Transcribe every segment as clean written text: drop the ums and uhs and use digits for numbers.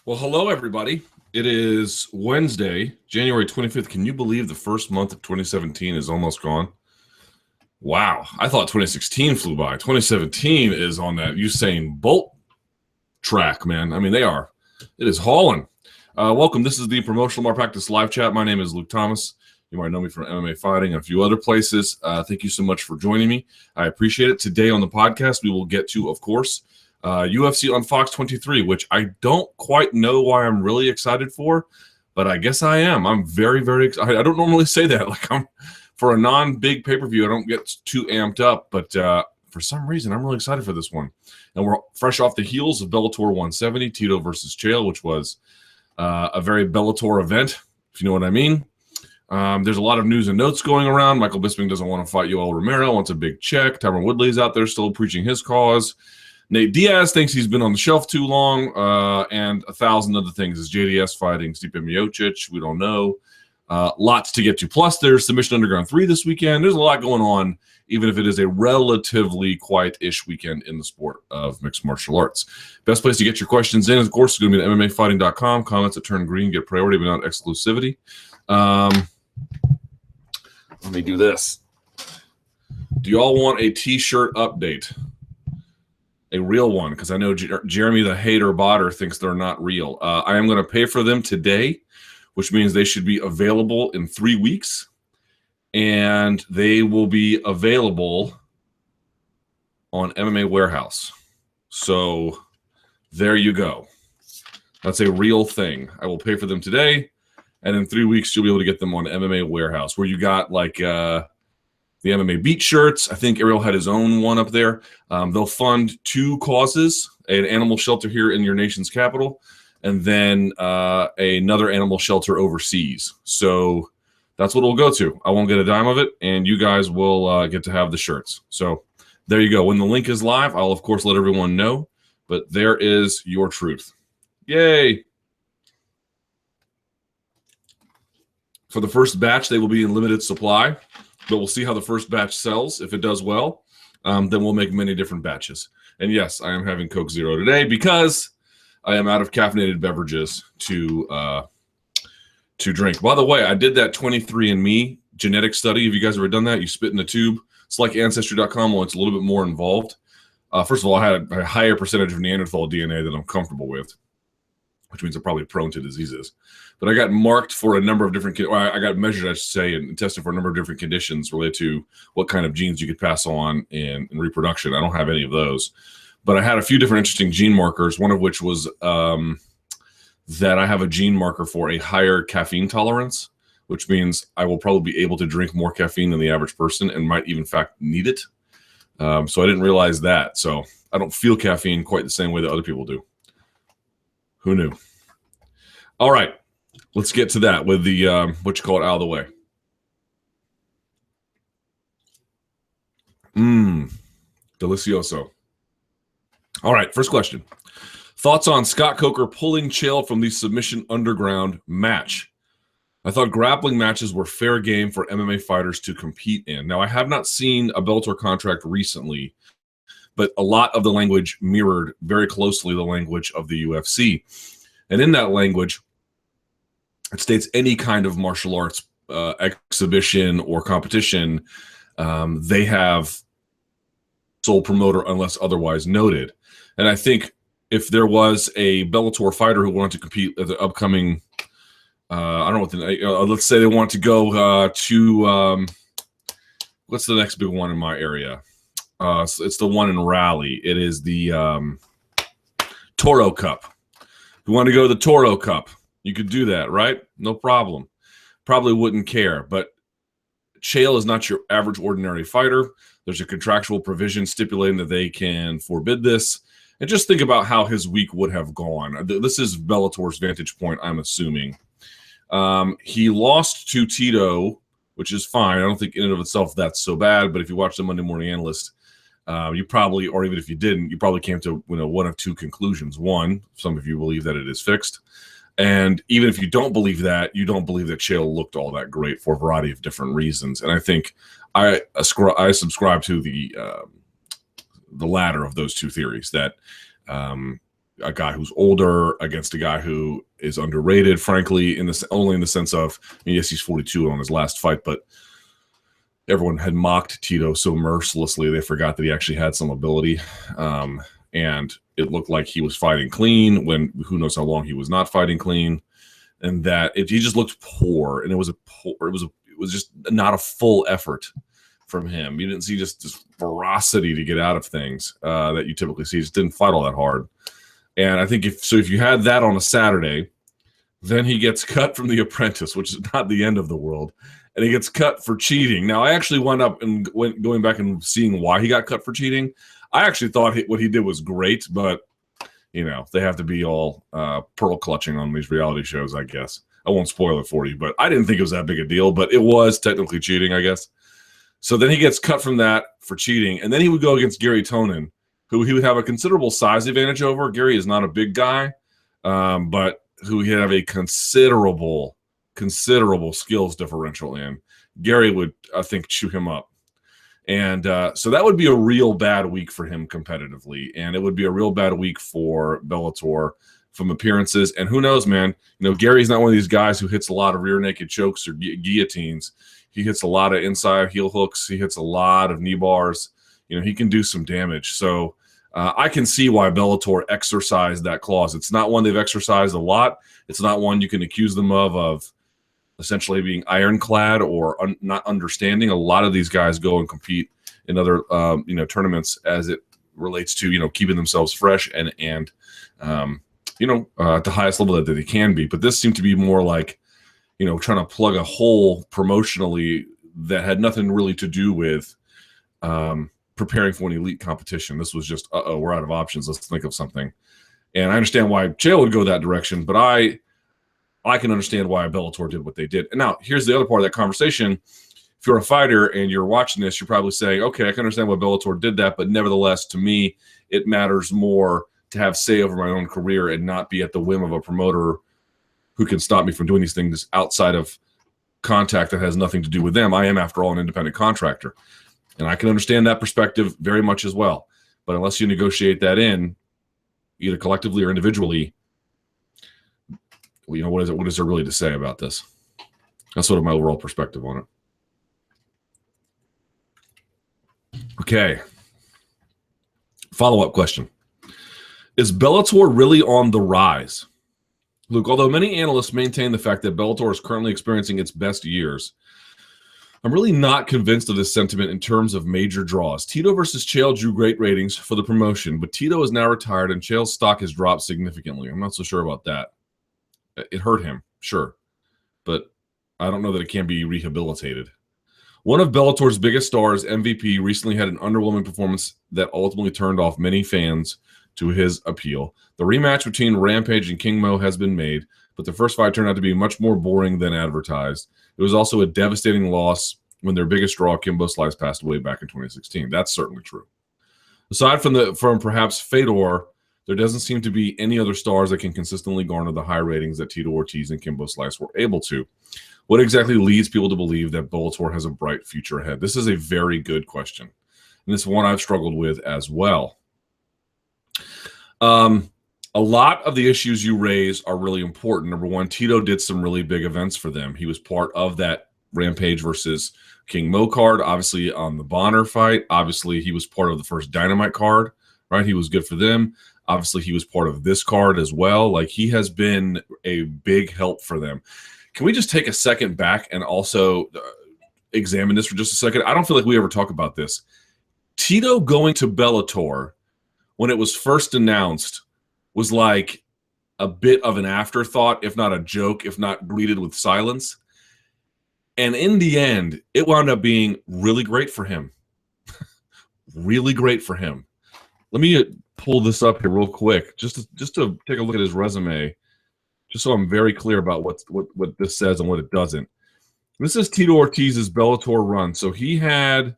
Well, hello, everybody. It is Wednesday, January 25th. Can you believe the first month of 2017 is almost gone? Wow. I thought 2016 flew by. 2017 is on that Usain Bolt track, man. I mean, they are. It is hauling. Welcome. This is the Promotional Malpractice Live Chat. My name is Luke Thomas. You might know me from MMA fighting and a few other places. Thank you so much for joining me. I appreciate it. Today on the podcast, we will get to, of course, UFC on Fox 23, which I don't quite know why I'm really excited for, but I guess I am. I'm very, very excited. I don't normally say that. Like, for a non-big pay-per-view, I don't get too amped up, but for some reason, I'm really excited for this one. And we're fresh off the heels of Bellator 170, Tito versus Chael, which was a very Bellator event, if you know what I mean. There's a lot of news and notes going around. Michael Bisping doesn't want to fight Yoel Romero, wants a big check. Tyron Woodley's out there still preaching his cause. Nate Diaz thinks he's been on the shelf too long, and 1,000 other things. Is JDS fighting Stipe Miocic? We don't know. Lots to get to. Plus, there's Submission Underground 3 this weekend. There's a lot going on, even if it is a relatively quiet-ish weekend in the sport of mixed martial arts. Best place to get your questions in, of course, is going to be at MMAfighting.com. Comments that turn green get priority, but not exclusivity. Let me do this. Do you all want a T-shirt update? A real one, because I know Jeremy the hater botter thinks they're not real. I am going to pay for them today, which means they should be available in 3 weeks, and they will be available on MMA Warehouse. So there you go. That's a real thing. I will pay for them today, and in 3 weeks you'll be able to get them on MMA Warehouse, where you got like the MMA Beat shirts. I think Ariel had his own one up there. They'll fund 2 causes, an animal shelter here in your nation's capital, and then another animal shelter overseas. So that's what it'll go to. I won't get a dime of it, and you guys will get to have the shirts. So there you go. When the link is live, I'll, of course, let everyone know. But there is your truth. Yay! For the first batch, they will be in limited supply. But we'll see how the first batch sells. If it does well, then we'll make many different batches. And yes, I am having Coke Zero today because I am out of caffeinated beverages to drink. By the way, I did that 23andMe genetic study. Have you guys ever done that? You spit in a tube. It's like Ancestry.com, well, it's a little bit more involved. First of all, I had a higher percentage of Neanderthal DNA than I'm comfortable with, which means I'm probably prone to diseases. But I got marked for a number of different, I got measured, I should say, and tested for a number of different conditions related to what kind of genes you could pass on in reproduction. I don't have any of those. But I had a few different interesting gene markers, one of which was that I have a gene marker for a higher caffeine tolerance, which means I will probably be able to drink more caffeine than the average person and might even, in fact, need it. So I didn't realize that. So I don't feel caffeine quite the same way that other people do. Who knew? All right. Let's get to that with the, what you call it, out of the way. Delicioso. All right, first question. Thoughts on Scott Coker pulling Chael from the Submission Underground match? I thought grappling matches were fair game for MMA fighters to compete in. Now, I have not seen a Bellator contract recently, but a lot of the language mirrored very closely the language of the UFC. And in that language, it states any kind of martial arts exhibition or competition, they have sole promoter unless otherwise noted. And I think if there was a Bellator fighter who wanted to compete at the upcoming, I don't know what the, let's say they want to go to, what's the next big one in my area? So it's the one in Raleigh. It is the Toro Cup. If you want to go to the Toro Cup, you could do that, right? No problem. Probably wouldn't care. But Chael is not your average ordinary fighter. There's a contractual provision stipulating that they can forbid this. And just think about how his week would have gone. This is Bellator's vantage point, I'm assuming. He lost to Tito, which is fine. I don't think in and of itself that's so bad. But if you watch the Monday Morning Analyst, you probably, or even if you didn't, you probably came to one of 2 conclusions. One, some of you believe that it is fixed. And even if you don't believe that, you don't believe that Chael looked all that great for a variety of different reasons. And I think I subscribe to the latter of those 2 theories, that a guy who's older against a guy who is underrated, frankly, only in the sense of, I mean, yes, he's 42 on his last fight, but everyone had mocked Tito so mercilessly they forgot that he actually had some ability. And it looked like he was fighting clean when who knows how long he was not fighting clean, and that he just looked poor, and it was just not a full effort from him. You didn't see just this ferocity to get out of things that you typically see. He just didn't fight all that hard. And I think if you had that on a Saturday, then he gets cut from The Apprentice, which is not the end of the world, and he gets cut for cheating. Now, I actually wound up and going back and seeing why he got cut for cheating. I actually thought what he did was great, but they have to be all pearl clutching on these reality shows, I guess. I won't spoil it for you, but I didn't think it was that big a deal, but it was technically cheating, I guess. So then he gets cut from that for cheating, and then he would go against Gary Tonin, who he would have a considerable size advantage over. Gary is not a big guy, but who he have a considerable skills differential in. Gary would, I think, chew him up. And so that would be a real bad week for him competitively, and it would be a real bad week for Bellator from appearances. And who knows, man? Gary's not one of these guys who hits a lot of rear naked chokes or guillotines. He hits a lot of inside heel hooks. He hits a lot of knee bars. He can do some damage. So I can see why Bellator exercised that clause. It's not one they've exercised a lot. It's not one you can accuse them of essentially being ironclad or not understanding. A lot of these guys go and compete in other tournaments as it relates to keeping themselves fresh and at the highest level that they can be. But this seemed to be more like trying to plug a hole promotionally that had nothing really to do with preparing for an elite competition. This was just we're out of options, let's think of something. And I understand why Chael would go that direction, but I can understand why Bellator did what they did. And now, here's the other part of that conversation. If you're a fighter and you're watching this, you're probably saying, okay, I can understand why Bellator did that, but nevertheless, to me, it matters more to have say over my own career and not be at the whim of a promoter who can stop me from doing these things outside of contact that has nothing to do with them. I am, after all, an independent contractor. And I can understand that perspective very much as well. But unless you negotiate that in, either collectively or individually, what is there really to say about this? That's sort of my overall perspective on it. Okay. Follow-up question. Is Bellator really on the rise? Luke, although many analysts maintain the fact that Bellator is currently experiencing its best years, I'm really not convinced of this sentiment in terms of major draws. Tito versus Chael drew great ratings for the promotion, but Tito is now retired and Chael's stock has dropped significantly. I'm not so sure about that. It hurt him, sure, but I don't know that it can be rehabilitated. One of Bellator's biggest stars, MVP, recently had an underwhelming performance that ultimately turned off many fans to his appeal. The rematch between Rampage and King Mo has been made, but the first fight turned out to be much more boring than advertised. It was also a devastating loss when their biggest draw, Kimbo Slice, passed away back in 2016. That's certainly true. Aside from perhaps Fedor, there doesn't seem to be any other stars that can consistently garner the high ratings that Tito Ortiz and Kimbo Slice were able to. What exactly leads people to believe that Bellator has a bright future ahead? This is a very good question, and it's one I've struggled with as well. A lot of the issues you raise are really important. Number one, Tito did some really big events for them. He was part of that Rampage versus King Mo card, obviously on the Bonner fight. Obviously, he was part of the first Dynamite card, right? He was good for them. Obviously, he was part of this card as well. Like, he has been a big help for them. Can we just take a second back and also examine this for just a second? I don't feel like we ever talk about this. Tito going to Bellator when it was first announced was like a bit of an afterthought, if not a joke, if not greeted with silence. And in the end, it wound up being really great for him. Really great for him. Let me pull this up here real quick, just to take a look at his resume, just so I'm very clear about what this says and what it doesn't. This is Tito Ortiz's Bellator run. So he remember,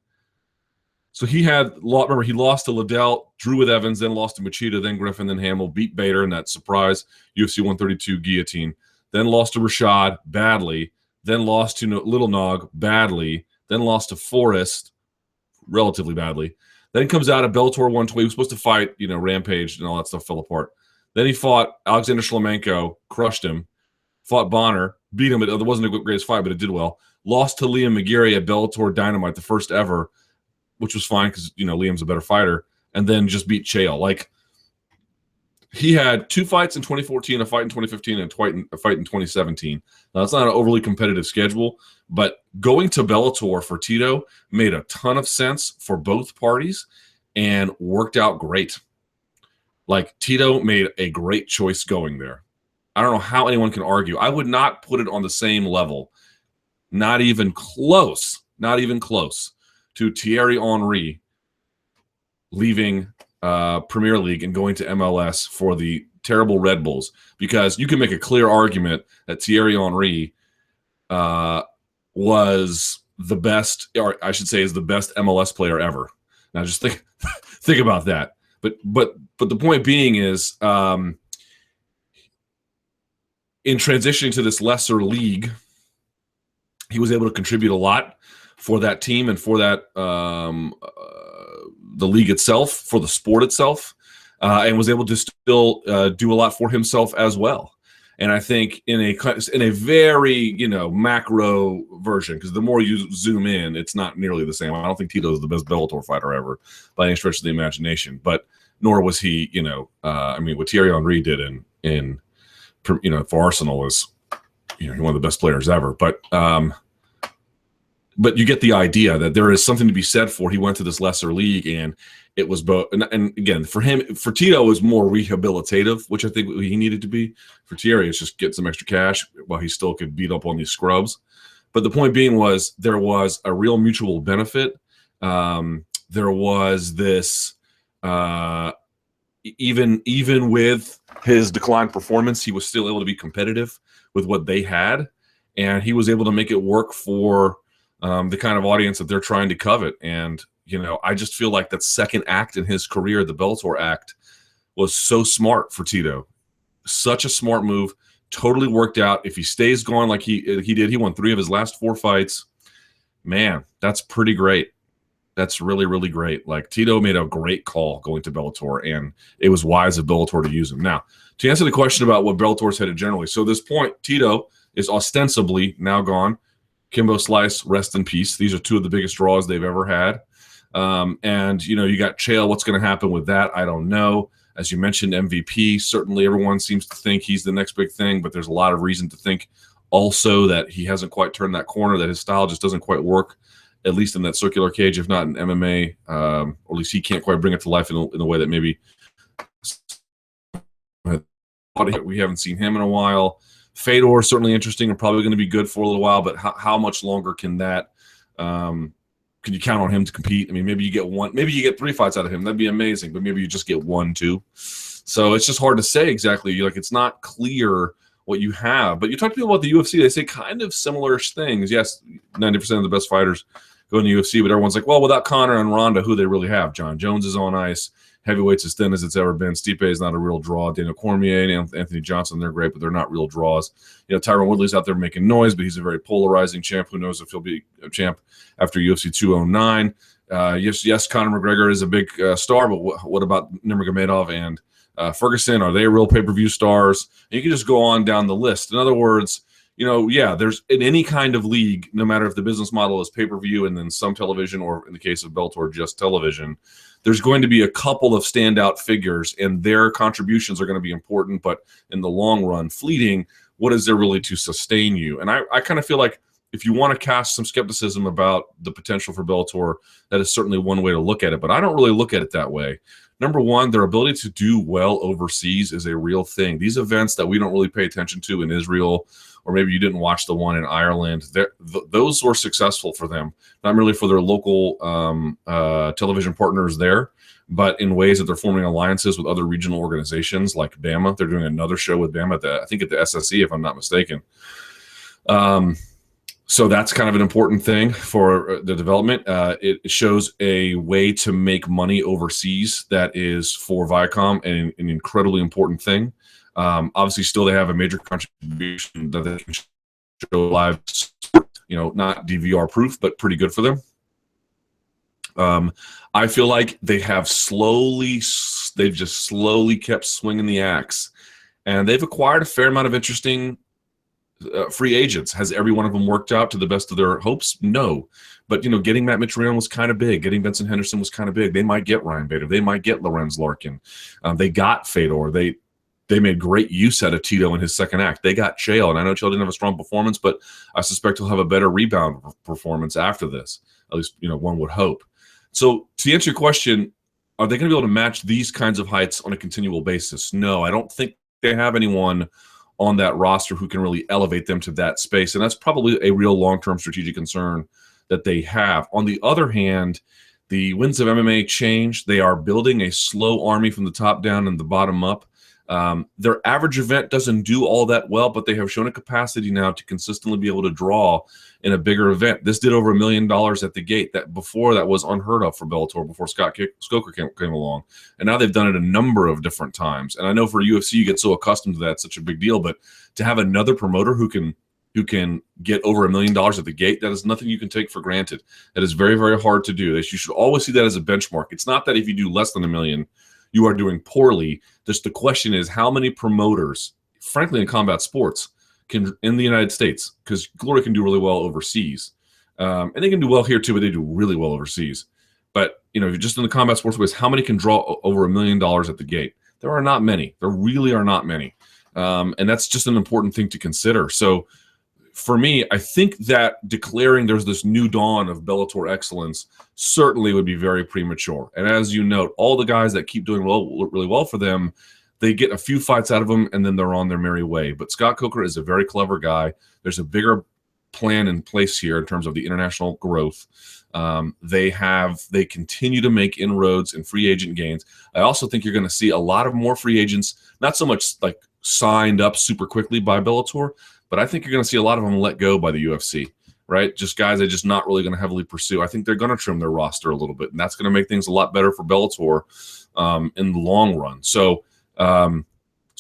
he lost to Liddell, drew with Evans, then lost to Machida, then Griffin, then Hamill, beat Bader in that surprise UFC 132 guillotine, then lost to Rashad badly, then lost to Little Nog badly, then lost to Forrest relatively badly. Then comes out of Bellator 120. He was supposed to fight, Rampage and all that stuff fell apart. Then he fought Alexander Shlemenko, crushed him. Fought Bonner, beat him. It wasn't the greatest fight, but it did well. Lost to Liam McGarry at Bellator Dynamite, the first ever, which was fine because, Liam's a better fighter. And then just beat Chael. Like, he had 2 fights in 2014, a fight in 2015, and a fight in 2017. Now, it's not an overly competitive schedule, but going to Bellator for Tito made a ton of sense for both parties and worked out great. Like, Tito made a great choice going there. I don't know how anyone can argue. I would not put it on the same level, not even close to Thierry Henry leaving Premier League and going to MLS for the terrible Red Bulls, because you can make a clear argument that Thierry Henry was the best, or I should say is the best MLS player ever. Now just think about that. But the point being is, in transitioning to this lesser league, he was able to contribute a lot for that team and for that the league itself, for the sport itself, and was able to still do a lot for himself as well. And I think in a very macro version, because the more you zoom in, it's not nearly the same. I don't think Tito is the best Bellator fighter ever by any stretch of the imagination, but nor was he. What Thierry Henry did in for Arsenal is, one of the best players ever. But you get the idea that there is something to be said for he went to this lesser league, and it was both. And again, for Tito, it was more rehabilitative, which I think he needed to be. For Thierry, it's just get some extra cash while he still could beat up on these scrubs. But the point being was there was a real mutual benefit. There was this. Even with his declined performance, he was still able to be competitive with what they had, and he was able to make it work for the kind of audience that they're trying to covet. And I just feel like that second act in his career, the Bellator act, was so smart for Tito. Such a smart move, totally worked out. If he stays going like he did, he won 3 of his last 4 fights. Man, that's pretty great. That's really, really great. Like, Tito made a great call going to Bellator, and it was wise of Bellator to use him. Now, to answer the question about what Bellator's headed generally, so this point, Tito is ostensibly now gone. Kimbo Slice, rest in peace. These are 2 of the biggest draws they've ever had. And, you got Chael. What's going to happen with that? I don't know. As you mentioned, MVP, certainly everyone seems to think he's the next big thing, but there's a lot of reason to think also that he hasn't quite turned that corner, that his style just doesn't quite work, at least in that circular cage, if not in MMA, or at least he can't quite bring it to life in a way that maybe we haven't seen him in a while. Fedor, certainly interesting and probably going to be good for a little while, but how much longer can that can you count on him to compete? I mean, maybe you get 1, maybe you get 3 fights out of him. That'd be amazing, but maybe you just get 1, 2. So it's just hard to say exactly. Like, it's not clear what you have. But you talk to people about the UFC, they say kind of similar things. Yes, 90% of the best fighters go in the UFC, but everyone's like, well, without Conor and Ronda, who they really have? John Jones is on ice. Heavyweight's as thin as it's ever been. Stipe is not a real draw. Daniel Cormier and Anthony Johnson, they're great, but they're not real draws. Tyron Woodley's out there making noise, but he's a very polarizing champ. Who knows if he'll be a champ after UFC 209. Yes, Conor McGregor is a big star, but what about Nurmagomedov and Ferguson? Are they real pay-per-view stars? And you can just go on down the list. In other words, there's in any kind of league, no matter if the business model is pay-per-view and then some television, or in the case of Bellator, just television, there's going to be a couple of standout figures, and their contributions are going to be important, but in the long run, fleeting. What is there really to sustain you? And I kind of feel like if you want to cast some skepticism about the potential for Bellator, that is certainly one way to look at it, but I don't really look at it that way. Number one, their ability to do well overseas is a real thing. These events that we don't really pay attention to in Israel, or maybe you didn't watch the one in Ireland, those were successful for them, not merely for their local television partners there, but in ways that they're forming alliances with other regional organizations like BAMA. They're doing another show with BAMA, I think at the SSE, if I'm not mistaken. So that's kind of an important thing for the development. It shows a way to make money overseas that is, for Viacom, an incredibly important thing. Obviously, still they have a major contribution that they can show live, not DVR proof, but pretty good for them. I feel like they have slowly just slowly kept swinging the axe, and they've acquired a fair amount of interesting free agents. Has every one of them worked out to the best of their hopes? No. But, getting Matt Mitrione was kind of big. Getting Benson Henderson was kind of big. They might get Ryan Bader. They might get Lorenz Larkin. They got Fedor. They made great use out of Tito in his second act. They got Chael, and I know Chael didn't have a strong performance, but I suspect he'll have a better rebound performance after this. At least, one would hope. So to answer your question, are they going to be able to match these kinds of heights on a continual basis? No, I don't think they have anyone on that roster who can really elevate them to that space. And that's probably a real long-term strategic concern that they have. On the other hand, the winds of MMA change. They are building a slow army from the top down and the bottom up. Their average event doesn't do all that well, but they have shown a capacity now to consistently be able to draw in a bigger event. This did over $1 million at the gate. That was unheard of for Bellator before Scott Coker came along, and now they've done it a number of different times. And I know for UFC you get so accustomed to that, it's such a big deal, but to have another promoter who can get over $1 million at the gate, that is nothing you can take for granted. That is very, very hard to do. You should always see that as a benchmark. It's not that if you do less than $1 million, you are doing poorly. Just the question is how many promoters, frankly, in combat sports, can in the United States, because Glory can do really well overseas, and they can do well here too, but they do really well overseas. But just in the combat sports ways, how many can draw over $1 million at the gate? There are not many. There really are not many, and that's just an important thing to consider. So, for me, I think that declaring there's this new dawn of Bellator excellence certainly would be very premature. And as you note, all the guys that keep doing really well for them, they get a few fights out of them, and then they're on their merry way. But Scott Coker is a very clever guy. There's a bigger plan in place here in terms of the international growth. They continue to make inroads in free agent gains. I also think you're going to see a lot of more free agents, not so much like signed up super quickly by Bellator, but I think you're going to see a lot of them let go by the UFC, right? Just guys they're just not really going to heavily pursue. I think they're going to trim their roster a little bit, and that's going to make things a lot better for Bellator in the long run. So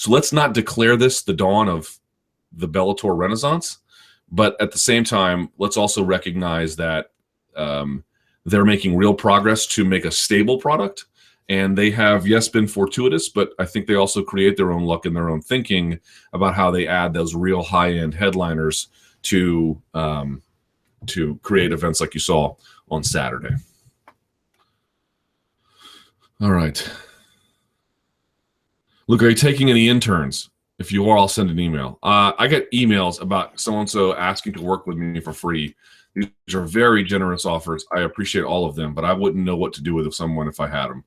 let's not declare this the dawn of the Bellator renaissance, but at the same time, let's also recognize that they're making real progress to make a stable product. And they have, yes, been fortuitous, but I think they also create their own luck and their own thinking about how they add those real high-end headliners to create events like you saw on Saturday. All right. Luke, are you taking any interns? If you are, I'll send an email. I get emails about so-and-so asking to work with me for free. These are very generous offers. I appreciate all of them, but I wouldn't know what to do with someone if I had them.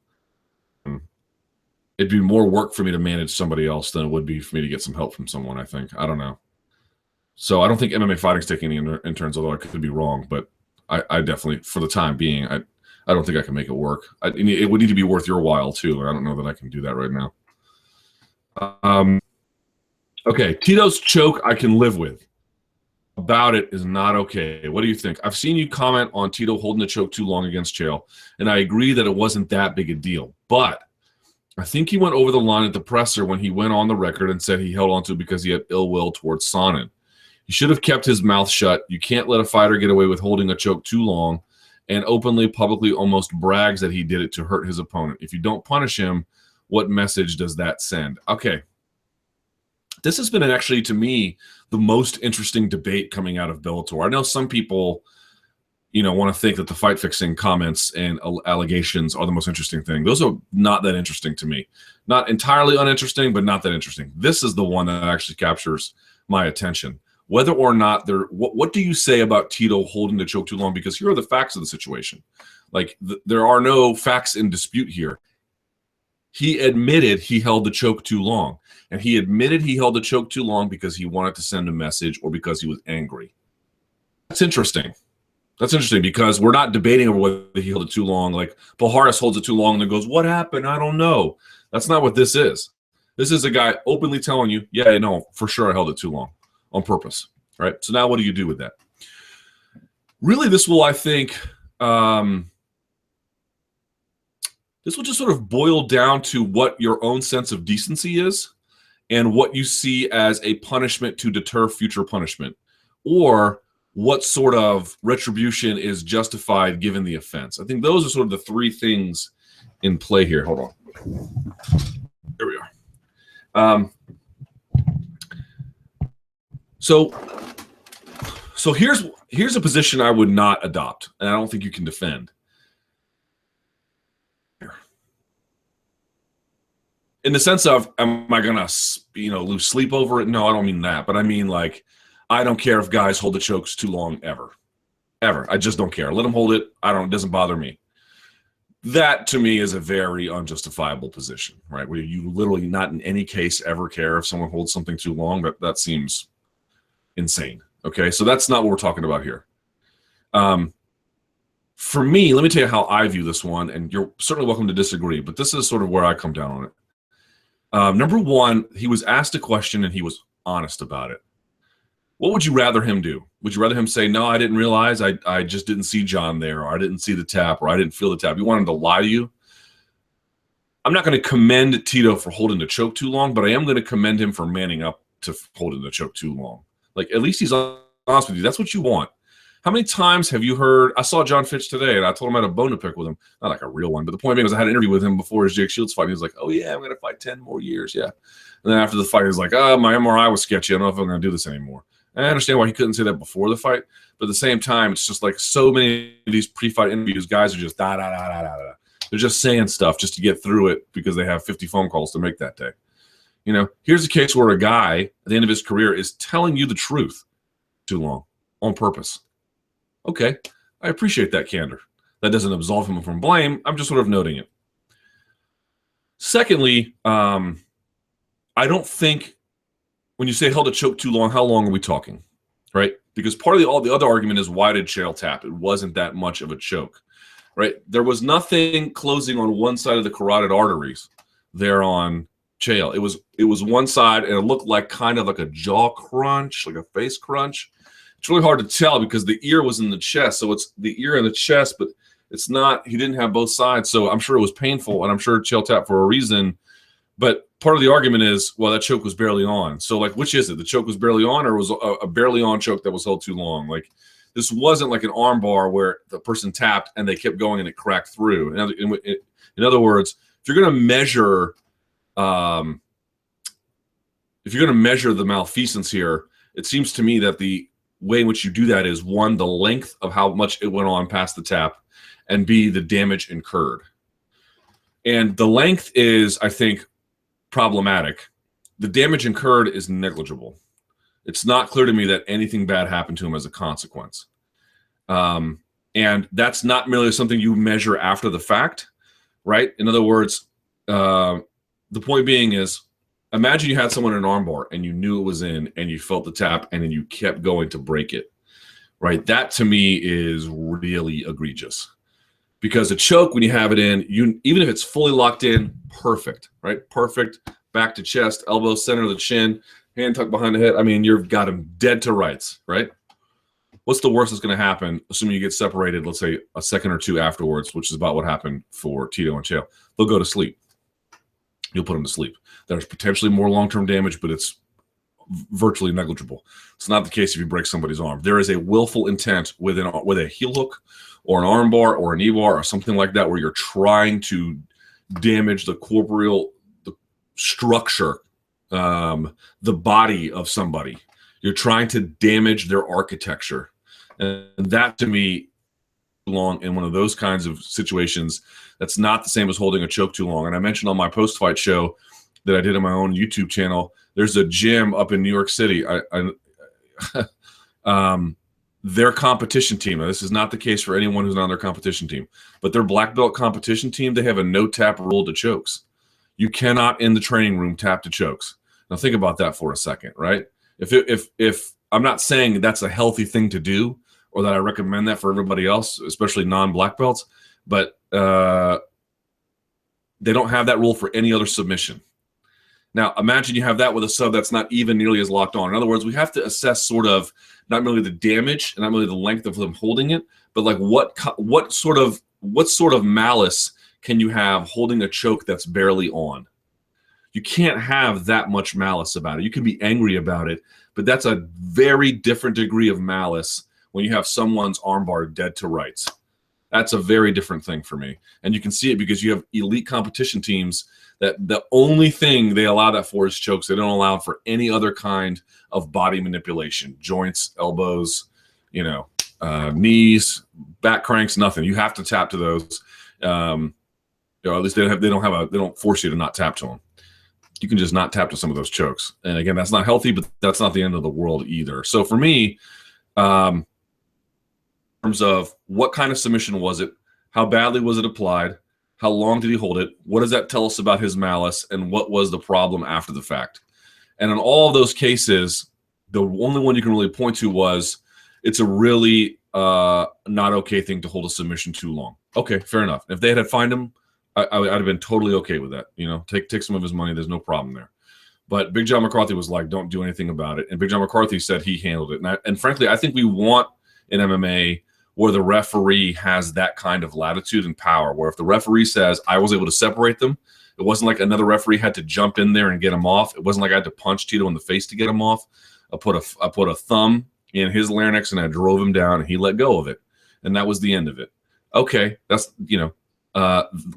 It'd be more work for me to manage somebody else than it would be for me to get some help from someone, I think. I don't know. So I don't think MMA Fighting's taking any interns, although I could be wrong. But I definitely, for the time being, I don't think I can make it work. It would need to be worth your while, too. I don't know that I can do that right now. Okay, Tito's choke I can live with. About it is not okay. What do you think? I've seen you comment on Tito holding the choke too long against Chael, and I agree that it wasn't that big a deal. But I think he went over the line at the presser when he went on the record and said he held on to it because he had ill will towards Sonnen. He should have kept his mouth shut. You can't let a fighter get away with holding a choke too long and openly, publicly almost brags that he did it to hurt his opponent. If you don't punish him, what message does that send? Okay. This has been actually, to me, the most interesting debate coming out of Bellator. I know some people, want to think that the fight fixing comments and allegations are the most interesting thing. Those are not that interesting to me. Not entirely uninteresting, but not that interesting. This is the one that actually captures my attention. Whether or not what do you say about Tito holding the choke too long? Because here are the facts of the situation. Like there are no facts in dispute here. He admitted he held the choke too long. And he admitted he held the choke too long because he wanted to send a message or because he was angry. That's interesting. That's interesting because we're not debating over whether he held it too long. Like Paul holds it too long and then goes, what happened? I don't know. That's not what this is. This is a guy openly telling you, yeah, I know, for sure I held it too long on purpose. Right? So now what do you do with that? Really, this will, I think, this will just sort of boil down to what your own sense of decency is and what you see as a punishment to deter future punishment, or what sort of retribution is justified given the offense. I think those are sort of the three things in play here. Hold on. There we are. So here's a position I would not adopt, and I don't think you can defend. In the sense of, am I gonna lose sleep over it? No, I don't mean that, but I mean like, I don't care if guys hold the chokes too long ever. I just don't care. Let them hold it. It doesn't bother me. That to me is a very unjustifiable position, right? Where you literally not in any case ever care if someone holds something too long. That seems insane. Okay, so that's not what we're talking about here. For me, let me tell you how I view this one, and you're certainly welcome to disagree, but this is sort of where I come down on it. Number one, he was asked a question and he was honest about it. What would you rather him do? Would you rather him say, no, I didn't realize, I just didn't see John there, or I didn't see the tap, or I didn't feel the tap? You want him to lie to you? I'm not going to commend Tito for holding the choke too long, but I am going to commend him for manning up to holding the choke too long. Like, at least he's honest with you. That's what you want. How many times have you heard? I saw John Fitch today, and I told him I had a bone to pick with him. Not like a real one, but the point being was I had an interview with him before his Jake Shields fight. He was like, oh, yeah, I'm going to fight 10 more years. Yeah. And then after the fight, he was like, oh, my MRI was sketchy. I don't know if I'm going to do this anymore. And I understand why he couldn't say that before the fight. But at the same time, it's just like so many of these pre-fight interviews, guys are just da-da-da-da-da-da. They're just saying stuff just to get through it because they have 50 phone calls to make that day. Here's a case where a guy at the end of his career is telling you the truth too long on purpose. Okay, I appreciate that candor. That doesn't absolve him from blame. I'm just sort of noting it. Secondly, I don't think when you say held a choke too long, how long are we talking, right? Because part of the other argument is, why did Chael tap? It wasn't that much of a choke, right? There was nothing closing on one side of the carotid arteries there on Chael. It was one side, and it looked like kind of like a jaw crunch, like a face crunch. It's really hard to tell because the ear was in the chest, so it's the ear in the chest, but it's not. He didn't have both sides, so I'm sure it was painful, and I'm sure Chael tapped for a reason. But part of the argument is, well, that choke was barely on. So, like, which is it? The choke was barely on, or was a barely on choke that was held too long? Like, this wasn't like an arm bar where the person tapped and they kept going and it cracked through. In other words, if you're going to measure, the malfeasance here, it seems to me that the way in which you do that is, one, the length of how much it went on past the tap, and B, the damage incurred. And the length is, I think, problematic. The damage incurred is negligible. It's not clear to me that anything bad happened to him as a consequence. And that's not merely something you measure after the fact, right? In other words, the point being is, imagine you had someone in an armbar and you knew it was in and you felt the tap and then you kept going to break it, right? That to me is really egregious. Because a choke, when you have it in, even if it's fully locked in, perfect, right? Perfect, back to chest, elbow, center of the chin, hand tucked behind the head. I mean, you've got him dead to rights, right? What's the worst that's going to happen, assuming you get separated, let's say, a second or two afterwards, which is about what happened for Tito and Chael? They'll go to sleep. You'll put them to sleep. There's potentially more long-term damage, but it's virtually negligible. It's not the case if you break somebody's arm. There is a willful intent with a heel hook or an arm bar or a knee bar or something like that, where you're trying to damage the corporeal structure, the body of somebody. You're trying to damage their architecture. And that, to me, long in one of those kinds of situations, that's not the same as holding a choke too long. And I mentioned on my post-fight show that I did on my own YouTube channel, there's a gym up in New York City. Their competition team, now this is not the case for anyone who's not on their competition team, but their black belt competition team, they have a no tap rule to chokes. You cannot in the training room tap to chokes. Now think about that for a second, right? If I'm not saying that's a healthy thing to do or that I recommend that for everybody else, especially non-black belts, but they don't have that rule for any other submission. Now, imagine you have that with a sub that's not even nearly as locked on. In other words, we have to assess sort of not merely the damage and not merely the length of them holding it, but like what sort of malice can you have holding a choke that's barely on? You can't have that much malice about it. You can be angry about it, but that's a very different degree of malice when you have someone's armbar dead to rights. That's a very different thing for me. And you can see it because you have elite competition teams that the only thing they allow that for is chokes. They don't allow for any other kind of body manipulation, joints, elbows, knees, back cranks, nothing. You have to tap to those. At least they don't force you to not tap to them. You can just not tap to some of those chokes. And again, that's not healthy, but that's not the end of the world either. So for me, in terms of what kind of submission was it, how badly was it applied, how long did he hold it, what does that tell us about his malice, and what was the problem after the fact? And in all of those cases, the only one you can really point to was it's a really not okay thing to hold a submission too long. Okay, fair enough. If they had fined him, I'd have been totally okay with that. Take some of his money. There's no problem there. But Big John McCarthy was like, don't do anything about it. And Big John McCarthy said he handled it. And frankly, I think we want in MMA where the referee has that kind of latitude and power, where if the referee says, I was able to separate them, it wasn't like another referee had to jump in there and get him off. It wasn't like I had to punch Tito in the face to get him off. I put a thumb in his larynx and I drove him down and he let go of it. And that was the end of it. Okay, that's,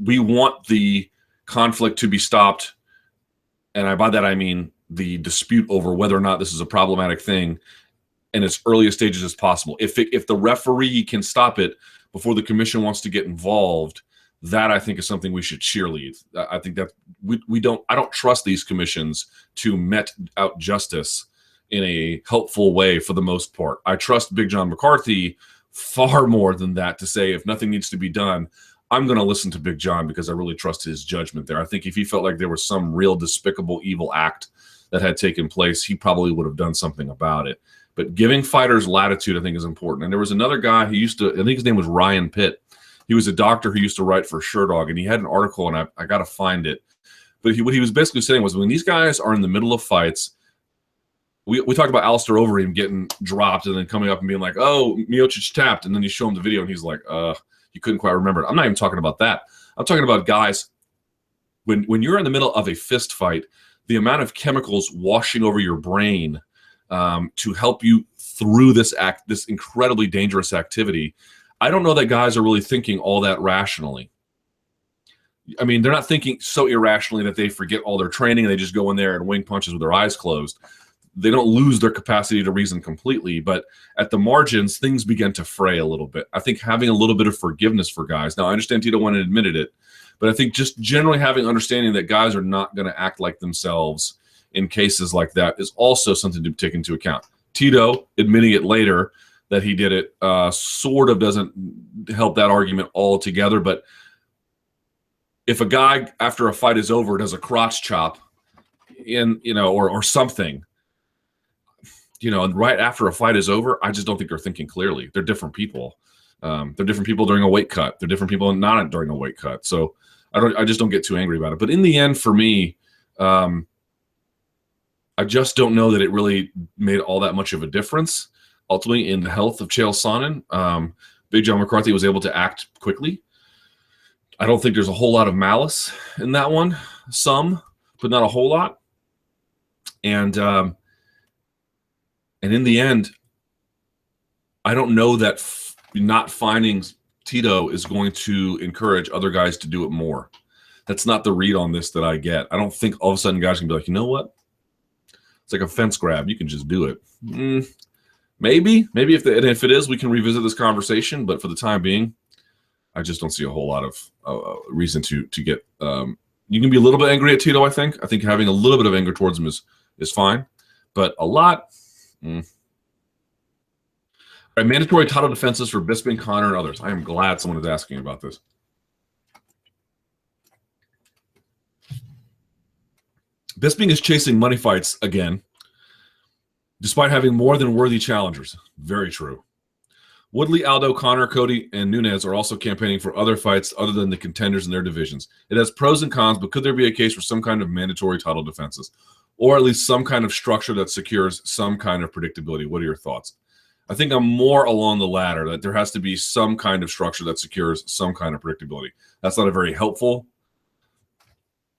we want the conflict to be stopped. And by that, I mean the dispute over whether or not this is a problematic thing in as earliest stages as possible. If the referee can stop it before the commission wants to get involved, that I think is something we should cheerlead. I think that I don't trust these commissions to met out justice in a helpful way for the most part. I trust Big John McCarthy far more than that to say if nothing needs to be done, I'm going to listen to Big John because I really trust his judgment there. I think if he felt like there was some real despicable evil act that had taken place, he probably would have done something about it. But giving fighters latitude, I think, is important. And there was another guy who I think his name was Ryan Pitt. He was a doctor who used to write for Sherdog, and he had an article, and I got to find it. But what he was basically saying was when these guys are in the middle of fights, we talked about Alistair Overeem getting dropped and then coming up and being like, oh, Miocic tapped, and then you show him the video, and he's like, you couldn't quite remember it. I'm not even talking about that. I'm talking about guys, when you're in the middle of a fist fight, the amount of chemicals washing over your brain to help you through this incredibly dangerous activity, I don't know that guys are really thinking all that rationally. I mean, they're not thinking so irrationally that they forget all their training and they just go in there and wing punches with their eyes closed. They don't lose their capacity to reason completely, but at the margins, things begin to fray a little bit. I think having a little bit of forgiveness for guys. Now, I understand Tito went and admitted it, but I think just generally having understanding that guys are not going to act like themselves in cases like that is also something to take into account. Tito admitting it later that he did it sort of doesn't help that argument altogether, but if a guy after a fight is over does a crotch chop or something, right after a fight is over, I just don't think they're thinking clearly. They're different people. They're different people during a weight cut. They're different people not during a weight cut. So I just don't get too angry about it. But in the end, for me, I just don't know that it really made all that much of a difference ultimately in the health of Chael Sonnen. Big John McCarthy was able to act quickly. I don't think there's a whole lot of malice in that one. Some, but not a whole lot. And in the end, I don't know that not finding Tito is going to encourage other guys to do it more. That's not the read on this that I get. I don't think all of a sudden guys can be like, you know what? It's like a fence grab. You can just do it. Maybe if it is, we can revisit this conversation. But for the time being, I just don't see a whole lot of reason to get. You can be a little bit angry at Tito. I think having a little bit of anger towards him is fine, but a lot. All right, mandatory title defenses for Bisping, Connor, and others. I am glad someone is asking about this. Bisping is chasing money fights again, despite having more than worthy challengers. Very true. Woodley, Aldo, Connor, Cody, and Nunes are also campaigning for other fights other than the contenders in their divisions. It has pros and cons, but could there be a case for some kind of mandatory title defenses? Or at least some kind of structure that secures some kind of predictability? What are your thoughts? I think I'm more along the latter, that there has to be some kind of structure that secures some kind of predictability. That's not a very helpful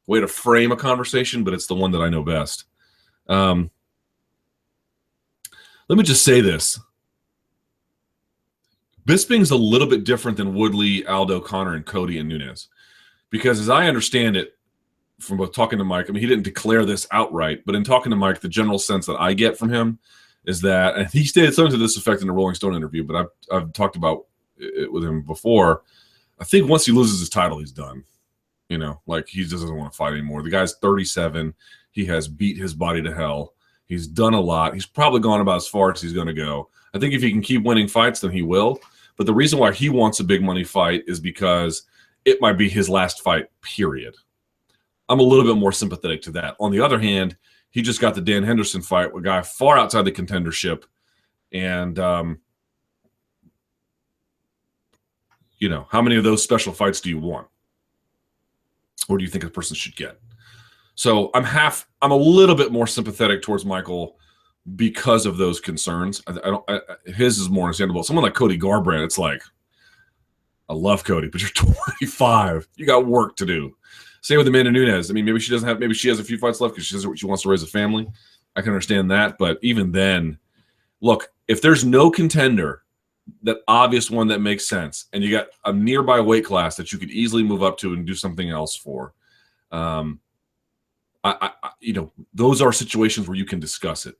way to frame a conversation, but it's the one that I know best. Let me just say this. Bisping's a little bit different than Woodley, Aldo, Connor, and Cody and Nunes. Because as I understand it, from both talking to Mike, I mean, he didn't declare this outright, but in talking to Mike, the general sense that I get from him is that, and he stated something to this effect in a Rolling Stone interview, but I've talked about it with him before. I think once he loses his title, he's done. You know, like he just doesn't want to fight anymore. The guy's 37. He has beat his body to hell. He's done a lot. He's probably gone about as far as he's going to go. I think if he can keep winning fights, then he will. But the reason why he wants a big money fight is because it might be his last fight, period. I'm a little bit more sympathetic to that. On the other hand, he just got the Dan Henderson fight, a guy far outside the contendership. And, you know, how many of those special fights do you want? Or do you think a person should get? So I'm a little bit more sympathetic towards Michael because of those concerns. His is more understandable. Someone like Cody Garbrandt, it's like, I love Cody, but you're 25. You got work to do. Same with Amanda Nunes. I mean, maybe she has a few fights left because she wants to raise a family. I can understand that. But even then, look, if there's no contender, that obvious one that makes sense, and you got a nearby weight class that you could easily move up to and do something else for, you know, those are situations where you can discuss it.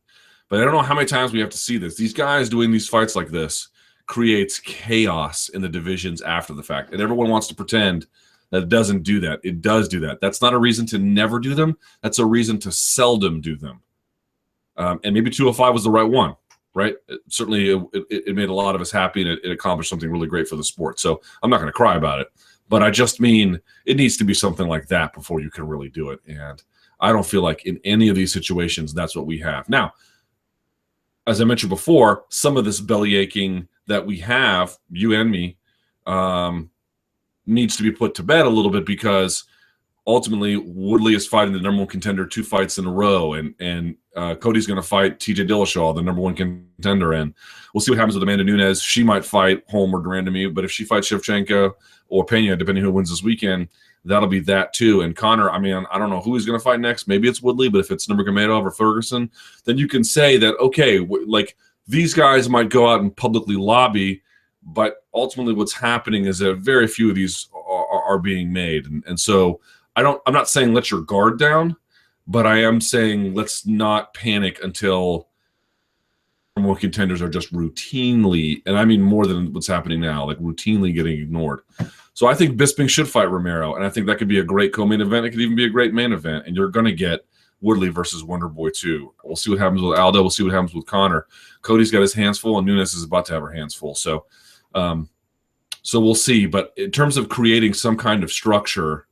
But I don't know how many times we have to see this. These guys doing these fights like this creates chaos in the divisions after the fact. And everyone wants to pretend that it doesn't do that. It does do that. That's not a reason to never do them. That's a reason to seldom do them. And maybe 205 was the right one, right? It made a lot of us happy, and it accomplished something really great for the sport. So I'm not going to cry about it. But I just mean it needs to be something like that before you can really do it. And I don't feel like in any of these situations that's what we have. Now, as I mentioned before, some of this belly aching that we have, you and me, needs to be put to bed a little bit because ultimately Woodley is fighting the number one contender 2 fights in a row, and Cody's going to fight TJ Dillashaw, the number one contender, and we'll see what happens with Amanda Nunes. She might fight Holm or Durandamy, but if she fights Shevchenko or Pena, depending who wins this weekend, that'll be that too. And Connor, I mean, I don't know who he's going to fight next. Maybe it's Woodley, but if it's Nurmagomedov or Ferguson, then you can say that, okay, like these guys might go out and publicly lobby, but ultimately what's happening is that very few of these are being made. And so I'm not saying let your guard down, but I am saying let's not panic until more contenders are just routinely, and I mean more than what's happening now, like routinely getting ignored. So I think Bisping should fight Romero, and I think that could be a great co-main event. It could even be a great main event, and you're going to get Woodley versus Wonderboy 2. We'll see what happens with Aldo. We'll see what happens with Connor. Cody's got his hands full, and Nunes is about to have her hands full. So we'll see. But in terms of creating some kind of structure,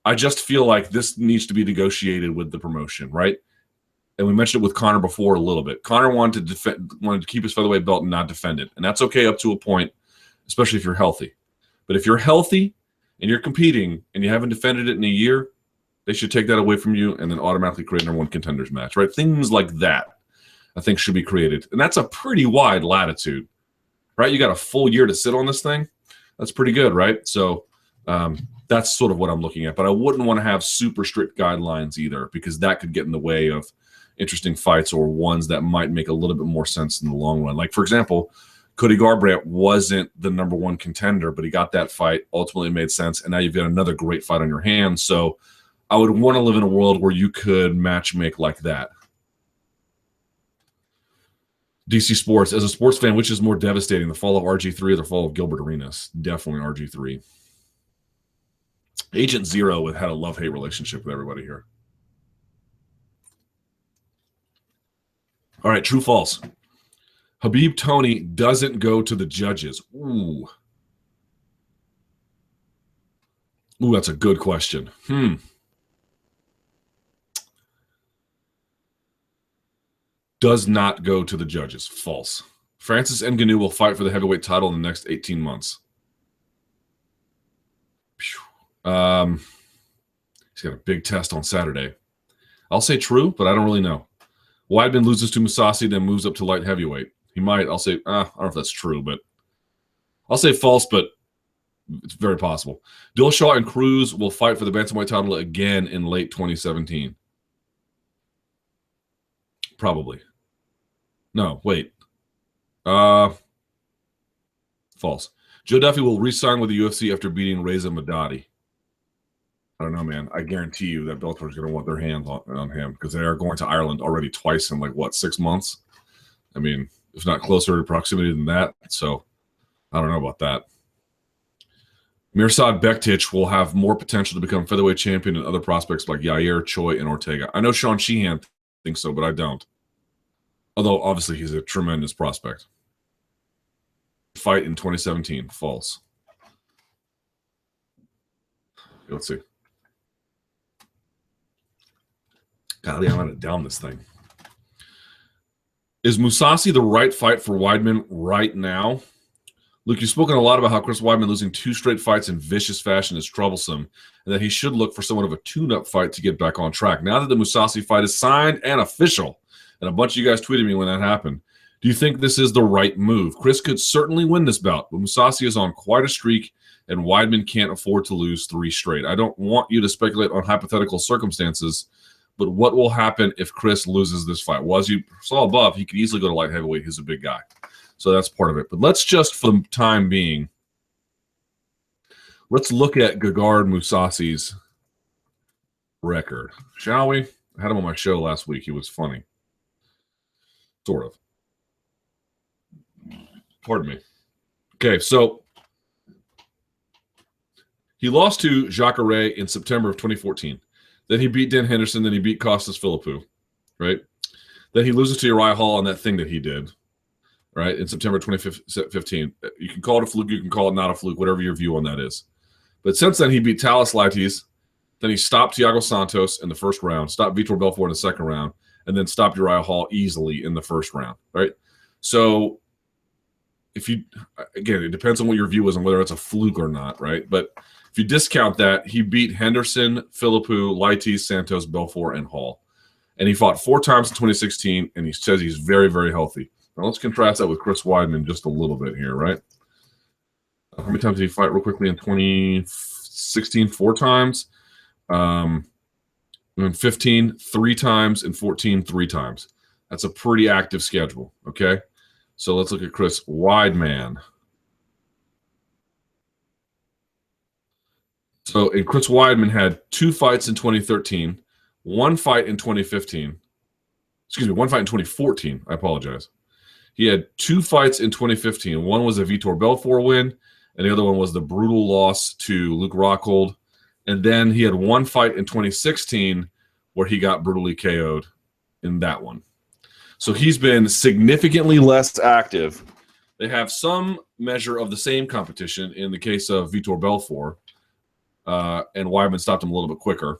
I just feel like this needs to be negotiated with the promotion, right? And we mentioned it with Connor before a little bit. Connor wanted to keep his featherweight belt and not defend it, and that's okay up to a point, especially if you're healthy. But if you're healthy and you're competing and you haven't defended it in a year, they should take that away from you and then automatically create a number one contenders match, right? Things like that, I think, should be created. And that's a pretty wide latitude, right? You got a full year to sit on this thing. That's pretty good, right? So that's sort of what I'm looking at. But I wouldn't want to have super strict guidelines either, because that could get in the way of interesting fights or ones that might make a little bit more sense in the long run. Like, for example, Cody Garbrandt wasn't the number one contender, but he got that fight, ultimately made sense, and now you've got another great fight on your hands. So I would want to live in a world where you could match make like that. DC Sports, as a sports fan, which is more devastating, the fall of RG3 or the fall of Gilbert Arenas? Definitely RG3. Agent Zero had a love-hate relationship with everybody here. All right, true, false. Habib Tony doesn't go to the judges. Ooh, that's a good question. Does not go to the judges. False. Francis Ngannou will fight for the heavyweight title in the next 18 months. He's got a big test on Saturday. I'll say true, but I don't really know. Weidman loses to Mousasi, then moves up to light heavyweight. He might. I'll say, I don't know if that's true, but I'll say false, but it's very possible. Dillashaw and Cruz will fight for the bantamweight title again in late 2017. Probably. No, wait. False. False. Joe Duffy will re-sign with the UFC after beating Reza Madadi. I don't know, man. I guarantee you that Bellator is going to want their hands on him because they are going to Ireland already twice in, like, what, 6 months? I mean, if not closer to proximity than that. So I don't know about that. Mirsad Bektic will have more potential to become featherweight champion than other prospects like Yair, Choi, and Ortega. I know Sean Sheehan thinks so, but I don't. Although, obviously, he's a tremendous prospect. Fight in 2017. False. Let's see. Golly, I'm going to down this thing. Is Mousasi the right fight for Weidman right now? Luke, you've spoken a lot about how Chris Weidman losing 2 straight fights in vicious fashion is troublesome, and that he should look for somewhat of a tune-up fight to get back on track. Now that the Mousasi fight is signed and official, and a bunch of you guys tweeted me when that happened, do you think this is the right move? Chris could certainly win this bout, but Mousasi is on quite a streak, and Weidman can't afford to lose 3 straight. I don't want you to speculate on hypothetical circumstances, but what will happen if Chris loses this fight? Well, as you saw above, he could easily go to light heavyweight. He's a big guy. So that's part of it. But let's just, for the time being, let's look at Gegard Mousasi's record, shall we? I had him on my show last week. He was funny. Sort of. Pardon me. Okay, so he lost to Jacare in September of 2014. Then he beat Dan Henderson. Then he beat Costas Philippou, right? Then he loses to Uriah Hall on that thing that he did, right, in September 2015. You can call it a fluke. You can call it not a fluke, whatever your view on that is. But since then, he beat Talis Laitis. Then he stopped Thiago Santos in the first round, stopped Vitor Belfort in the second round, and then stopped Uriah Hall easily in the first round, right? So if you, again, it depends on what your view is on whether it's a fluke or not, right? But if you discount that, he beat Henderson, Philippou, Laitis, Santos, Belfort, and Hall. And he fought 4 times in 2016, and he says he's very, very healthy. Now let's contrast that with Chris Weidman just a little bit here, right? How many times did he fight real quickly in 2016? 4 times. In 15, 3 times. In 14, 3 times. That's a pretty active schedule, okay? So let's look at Chris Weidman. So Chris Weidman had 2 fights in 2013, 1 fight in 2015. Excuse me, 1 fight in 2014. I apologize. He had 2 fights in 2015. One was a Vitor Belfort win, and the other one was the brutal loss to Luke Rockhold. And then he had 1 fight in 2016 where he got brutally KO'd in that one. So he's been significantly less active. They have some measure of the same competition in the case of Vitor Belfort, and Weidman stopped him a little bit quicker.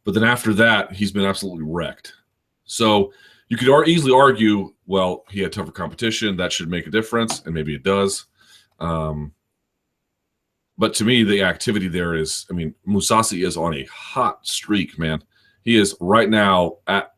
But then after that, he's been absolutely wrecked. So you could easily argue, well, he had tougher competition. That should make a difference, and maybe it does. But to me, the activity there is, I mean, Mousasi is on a hot streak, man. He is right now at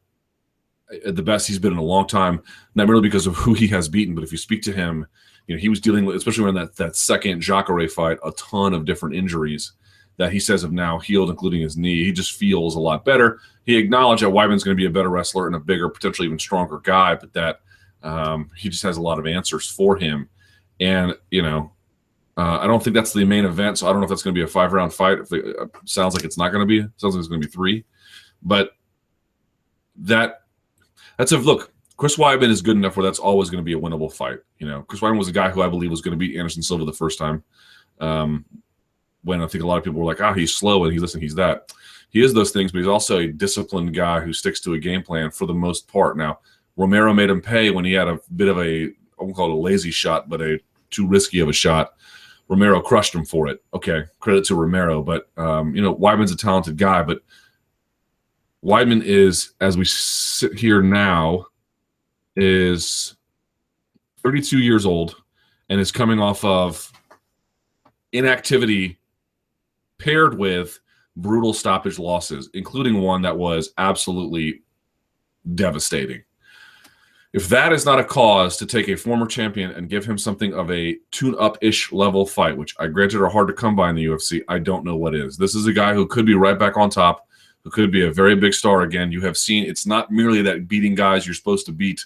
the best he's been in a long time, not merely because of who he has beaten, but if you speak to him, you know, he was dealing with, especially when that second Jacare fight, a ton of different injuries that he says have now healed, including his knee. He just feels a lot better. He acknowledged that Weidman's going to be a better wrestler and a bigger, potentially even stronger guy, but that he just has a lot of answers for him. And, you know, I don't think that's the main event, so I don't know if that's going to be a 5-round fight. Sounds like it's not going to be. It sounds like it's going to be 3. But that's a look. Chris Weidman is good enough where that's always going to be a winnable fight. You know, Chris Weidman was a guy who I believe was going to beat Anderson Silva the first time. When I think a lot of people were like, he's slow and he's that. He is those things, but he's also a disciplined guy who sticks to a game plan for the most part. Now, Romero made him pay when he had a bit of I won't call it a lazy shot, but a too risky of a shot. Romero crushed him for it. Okay, credit to Romero, but you know, Weidman's a talented guy, but Weidman is, as we sit here now, is 32 years old and is coming off of inactivity paired with brutal stoppage losses, including one that was absolutely devastating. If that is not a cause to take a former champion and give him something of a tune-up-ish level fight, which I granted are hard to come by in the UFC, I don't know what is. This is a guy who could be right back on top, who could be a very big star again. You have seen it's not merely that beating guys you're supposed to beat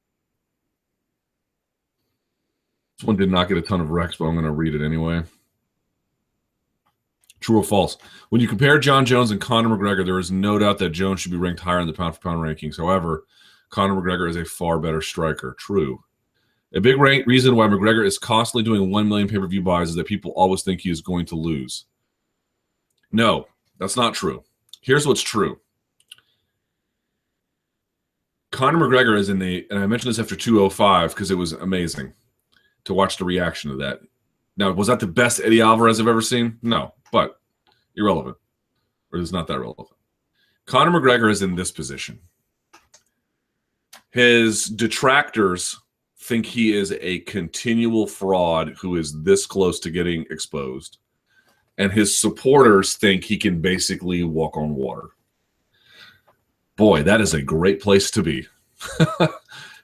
This one did not get a ton of recs, but I'm going to read it anyway. True or false? When you compare Jon Jones and Conor McGregor, there is no doubt that Jones should be ranked higher in the pound-for-pound rankings. However, Conor McGregor is a far better striker. True. A big reason why McGregor is constantly doing 1 million pay-per-view buys is that people always think he is going to lose. No, that's not true. Here's what's true. Conor McGregor is in and I mentioned this after 205 because it was amazing to watch the reaction to that. Now, was that the best Eddie Alvarez I've ever seen? No, but irrelevant. Or it's not that relevant. Conor McGregor is in this position. His detractors think he is a continual fraud who is this close to getting exposed. And his supporters think he can basically walk on water. Boy, that is a great place to be.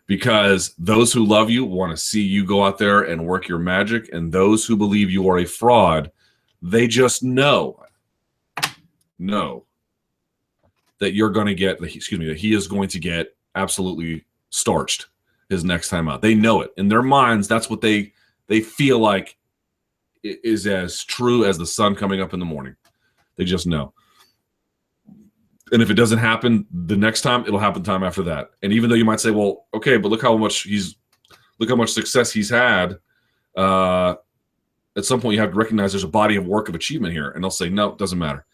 Because those who love you want to see you go out there and work your magic, and those who believe you are a fraud, they just know that you're going to get, that he is going to get absolutely starched his next time out. They know it. In their minds, that's what they feel like is as true as the sun coming up in the morning. They just know. And if it doesn't happen the next time, it'll happen the time after that. And even though you might say, well, okay, but look how much success he's had. At some point, you have to recognize there's a body of work of achievement here. And they'll say, no, it doesn't matter.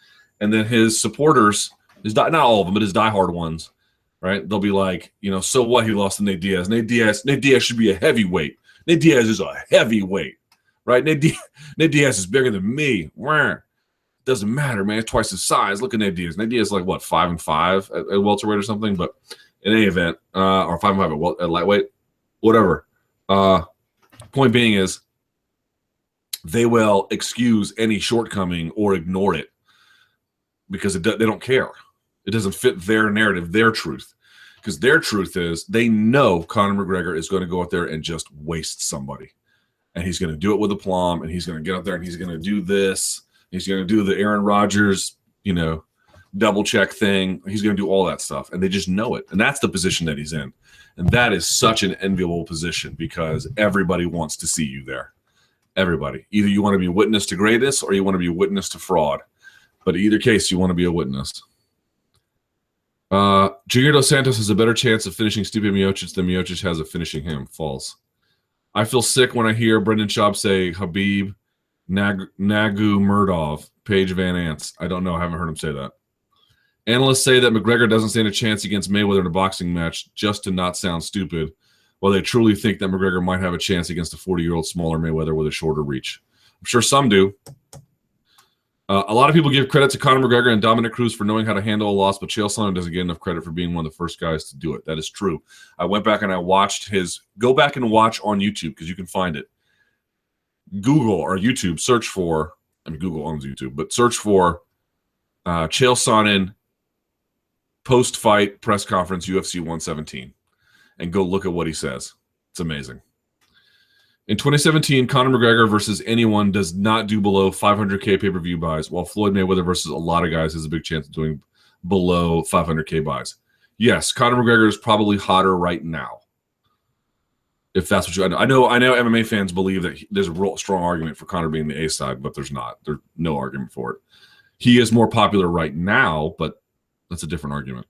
And then his supporters, not all of them, but his diehard ones, right? They'll be like, so what? He lost to Nate Diaz. Nate Diaz should be a heavyweight. Nate Diaz is a heavyweight, right? Nate Diaz is bigger than me. Doesn't matter, man. It's twice his size. Look at Nate Diaz. Nate Diaz is like, what, 5-5 at welterweight or something? But in any event, or 5-5 at lightweight, whatever. Point being is they will excuse any shortcoming or ignore it because they don't care. It doesn't fit their narrative, their truth. Because their truth is they know Conor McGregor is going to go out there and just waste somebody. And he's going to do it with aplomb, and he's going to get out there and he's going to do this. He's going to do the Aaron Rodgers, double check thing. He's going to do all that stuff. And they just know it. And that's the position that he's in. And that is such an enviable position because everybody wants to see you there. Everybody. Either you want to be a witness to greatness or you want to be a witness to fraud. But in either case, you want to be a witness. Junior Dos Santos has a better chance of finishing Stipe Miocic than Miocic has of finishing him. False. I feel sick when I hear Brendan Schaub say Habib Nagumurtov, Paige Van Ants. I don't know. I haven't heard him say that. Analysts say that McGregor doesn't stand a chance against Mayweather in a boxing match just to not sound stupid, while they truly think that McGregor might have a chance against a 40-year-old smaller Mayweather with a shorter reach. I'm sure some do. A lot of people give credit to Conor McGregor and Dominic Cruz for knowing how to handle a loss, but Chael Sonnen doesn't get enough credit for being one of the first guys to do it. That is true. I went back and I watched go back and watch on YouTube because you can find it. Google or YouTube, search for, Google owns YouTube, but search for Chael Sonnen post-fight press conference UFC 117 and go look at what he says. It's amazing. In 2017, Conor McGregor versus anyone does not do below 500K pay-per-view buys, while Floyd Mayweather versus a lot of guys has a big chance of doing below 500K buys. Yes, Conor McGregor is probably hotter right now. If that's what I know MMA fans believe that there's a real strong argument for Conor being the A side, but there's not. There's no argument for it. He is more popular right now, but that's a different argument.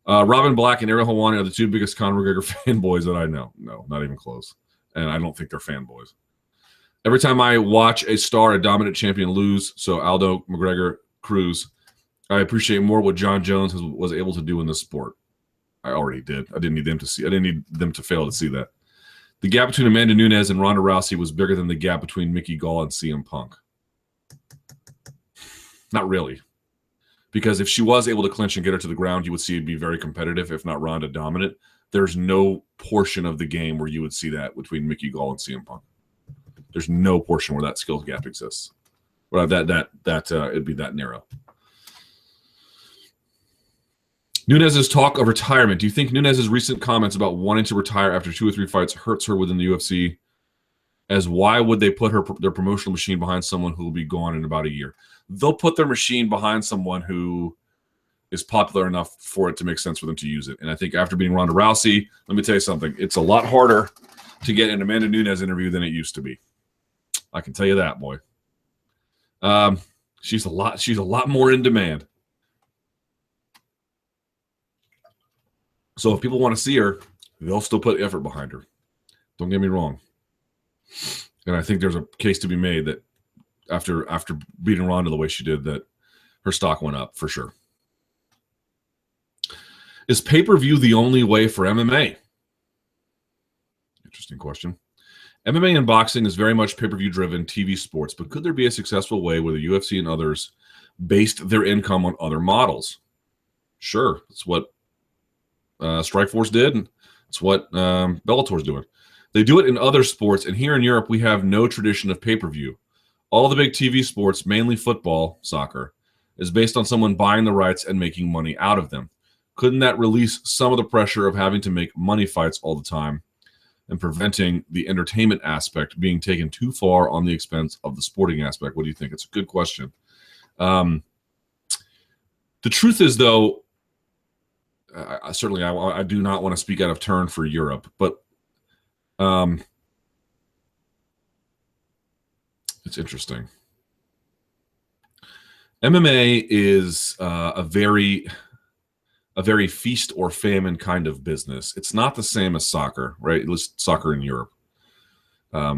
Robin Black and Ariel Helwani are the two biggest Conor McGregor fanboys that I know. No, not even close. And I don't think they're fanboys. Every time I watch a star, a dominant champion lose, so Aldo, McGregor, Cruz, I appreciate more what Jon Jones was able to do in this sport. I already did. I didn't need them to see. I didn't need them to fail to see that. The gap between Amanda Nunes and Ronda Rousey was bigger than the gap between Mickey Gall and CM Punk. Not really. Because if she was able to clinch and get her to the ground, you would see it be very competitive, if not Ronda dominant. There's no portion of the game where you would see that between Mickey Gall and CM Punk. There's no portion where that skill gap exists. Well, it'd be that narrow. Nunes' talk of retirement. Do you think Nunes' recent comments about wanting to retire after 2 or 3 fights hurts her within the UFC? As why would they put their promotional machine behind someone who will be gone in about a year? They'll put their machine behind someone who is popular enough for it to make sense for them to use it. And I think after beating Ronda Rousey, let me tell you something. It's a lot harder to get an Amanda Nunes interview than it used to be. I can tell you that, boy. She's a lot more in demand. So if people want to see her, they'll still put effort behind her. Don't get me wrong. And I think there's a case to be made that after beating Ronda the way she did, that her stock went up for sure. Is pay-per-view the only way for MMA? Interesting question. MMA and boxing is very much pay-per-view driven TV sports, but could there be a successful way where the UFC and others based their income on other models? Sure. That's what Strikeforce did, and it's what Bellator's doing. They do it in other sports, and here in Europe, we have no tradition of pay-per-view. All the big TV sports, mainly football, soccer, is based on someone buying the rights and making money out of them. Couldn't that release some of the pressure of having to make money fights all the time and preventing the entertainment aspect being taken too far on the expense of the sporting aspect? What do you think? It's a good question. The truth is, though, I do not want to speak out of turn for Europe, but it's interesting. MMA is a very feast or famine kind of business. It's not the same as soccer, right? At least soccer in Europe.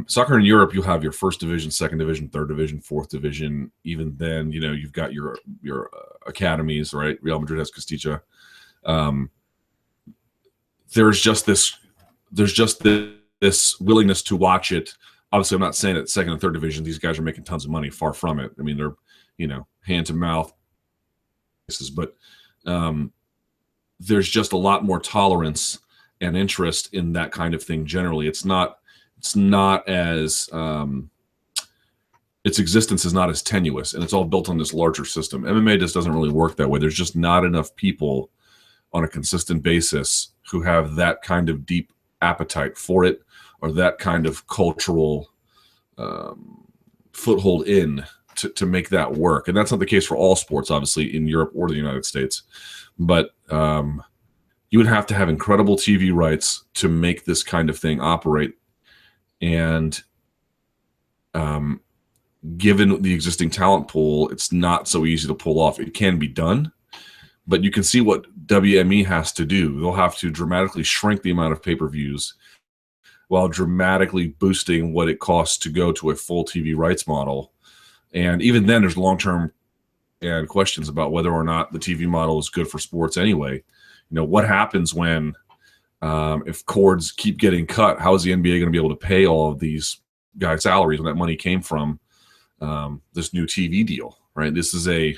Soccer in Europe, you'll have your first division, second division, third division, fourth division. Even then, you've got your academies, right? Real Madrid has Castilla. There's just this willingness to watch it. Obviously, I'm not saying that second and third division, these guys are making tons of money. Far from it. I mean, they're, hand to mouth. But there's just a lot more tolerance and interest in that kind of thing. Generally, it's not as its existence is not as tenuous, and it's all built on this larger system. MMA just doesn't really work that way. There's just not enough people on a consistent basis who have that kind of deep appetite for it, or that kind of cultural foothold to make that work. And that's not the case for all sports, obviously, in Europe or the United States. But you would have to have incredible TV rights to make this kind of thing operate. And given the existing talent pool, it's not so easy to pull off. It can be done, but you can see what WME has to do. They'll have to dramatically shrink the amount of pay-per-views while dramatically boosting what it costs to go to a full TV rights model. And even then, there's long-term and questions about whether or not the TV model is good for sports anyway. What happens when if cords keep getting cut? How is the NBA going to be able to pay all of these guys' salaries when that money came from this new TV deal? Right? This is a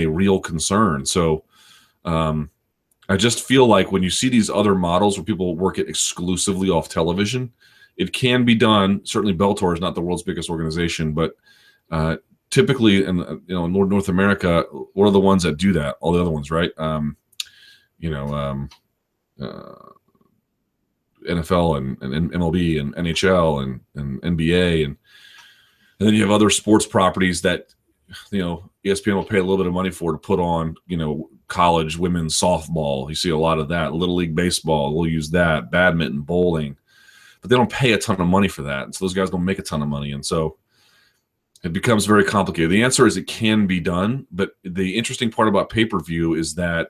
real concern. So I just feel like when you see these other models where people work it exclusively off television, it can be done. Certainly, Bellator is not the world's biggest organization, but typically in North America, what are the ones that do that? All the other ones, right? NFL and MLB and NHL and NBA and then you have other sports properties that ESPN will pay a little bit of money for to put on college women's softball. You see a lot of that. Little League baseball, we'll use that. Badminton, bowling, but they don't pay a ton of money for that, and so those guys don't make a ton of money, and so it becomes very complicated. The answer is it can be done, but the interesting part about pay-per-view is that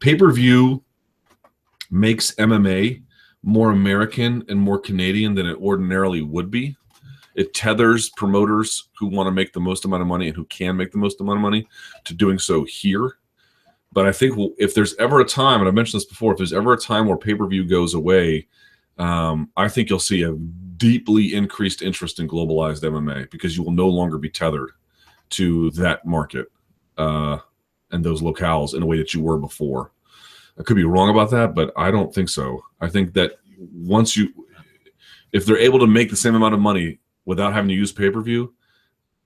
pay-per-view makes MMA more American and more Canadian than it ordinarily would be. It tethers promoters who want to make the most amount of money and who can make the most amount of money to doing so here. But I think if there's ever a time, and I've mentioned this before, if there's ever a time where pay-per-view goes away, I think you'll see a deeply increased interest in globalized MMA because you will no longer be tethered to that market and those locales in a way that you were before. I could be wrong about that, but I don't think so. I think that if they're able to make the same amount of money without having to use pay-per-view,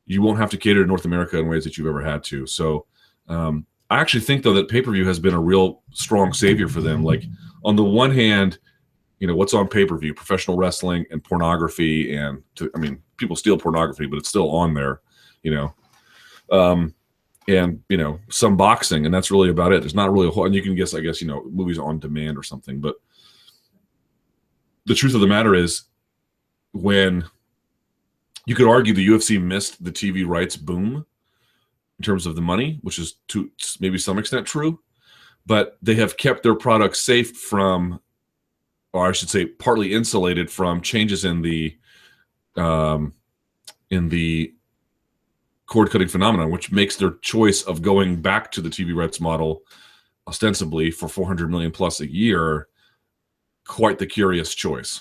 you won't have to cater to North America in ways that you've ever had to. So I actually think, though, that pay-per-view has been a real strong savior for them. Like, on the one hand, what's on pay-per-view? Professional wrestling and pornography. And, people steal pornography, but it's still on there, and, some boxing, and that's really about it. There's not really a whole – and you can guess, movies on demand or something. But the truth of the matter is, when you could argue the UFC missed the TV rights boom in terms of the money, which is to maybe some extent true, but they have kept their products safe from, or I should say, partly insulated from changes in the cord cutting phenomenon, which makes their choice of going back to the TV rights model, ostensibly for $400 million plus a year, quite the curious choice.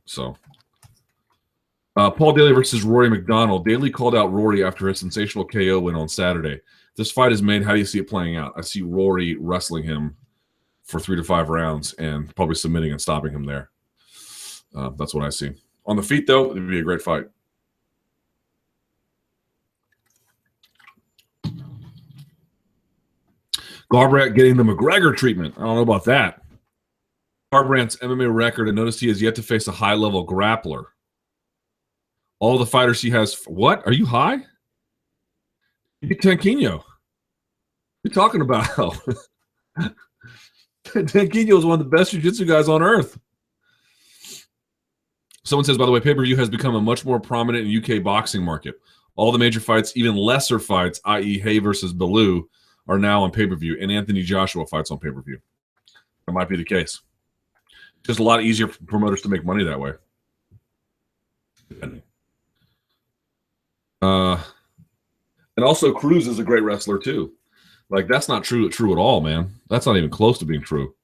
So, Paul Daly versus Rory McDonald. Daly called out Rory after his sensational KO win on Saturday. This fight is made. How do you see it playing out? I see Rory wrestling him for 3 to 5 rounds and probably submitting and stopping him there. That's what I see. On the feet, though, it would be a great fight. Garbrandt getting the McGregor treatment. I don't know about that. Garbrandt's MMA record, and notice he has yet to face a high-level grappler. All the fighters he has. What? Are you high? Tanquinho. What are you talking about? Tanquinho is one of the best jiu-jitsu guys on earth. Someone says, by the way, pay-per-view has become a much more prominent in UK boxing market. All the major fights, even lesser fights, i.e. Hay versus Bellew, are now on pay-per-view, and Anthony Joshua fights on pay-per-view. That might be the case. Just a lot easier for promoters to make money that way. And also, Cruz is a great wrestler too. Like, that's not true at all, man. That's not even close to being true.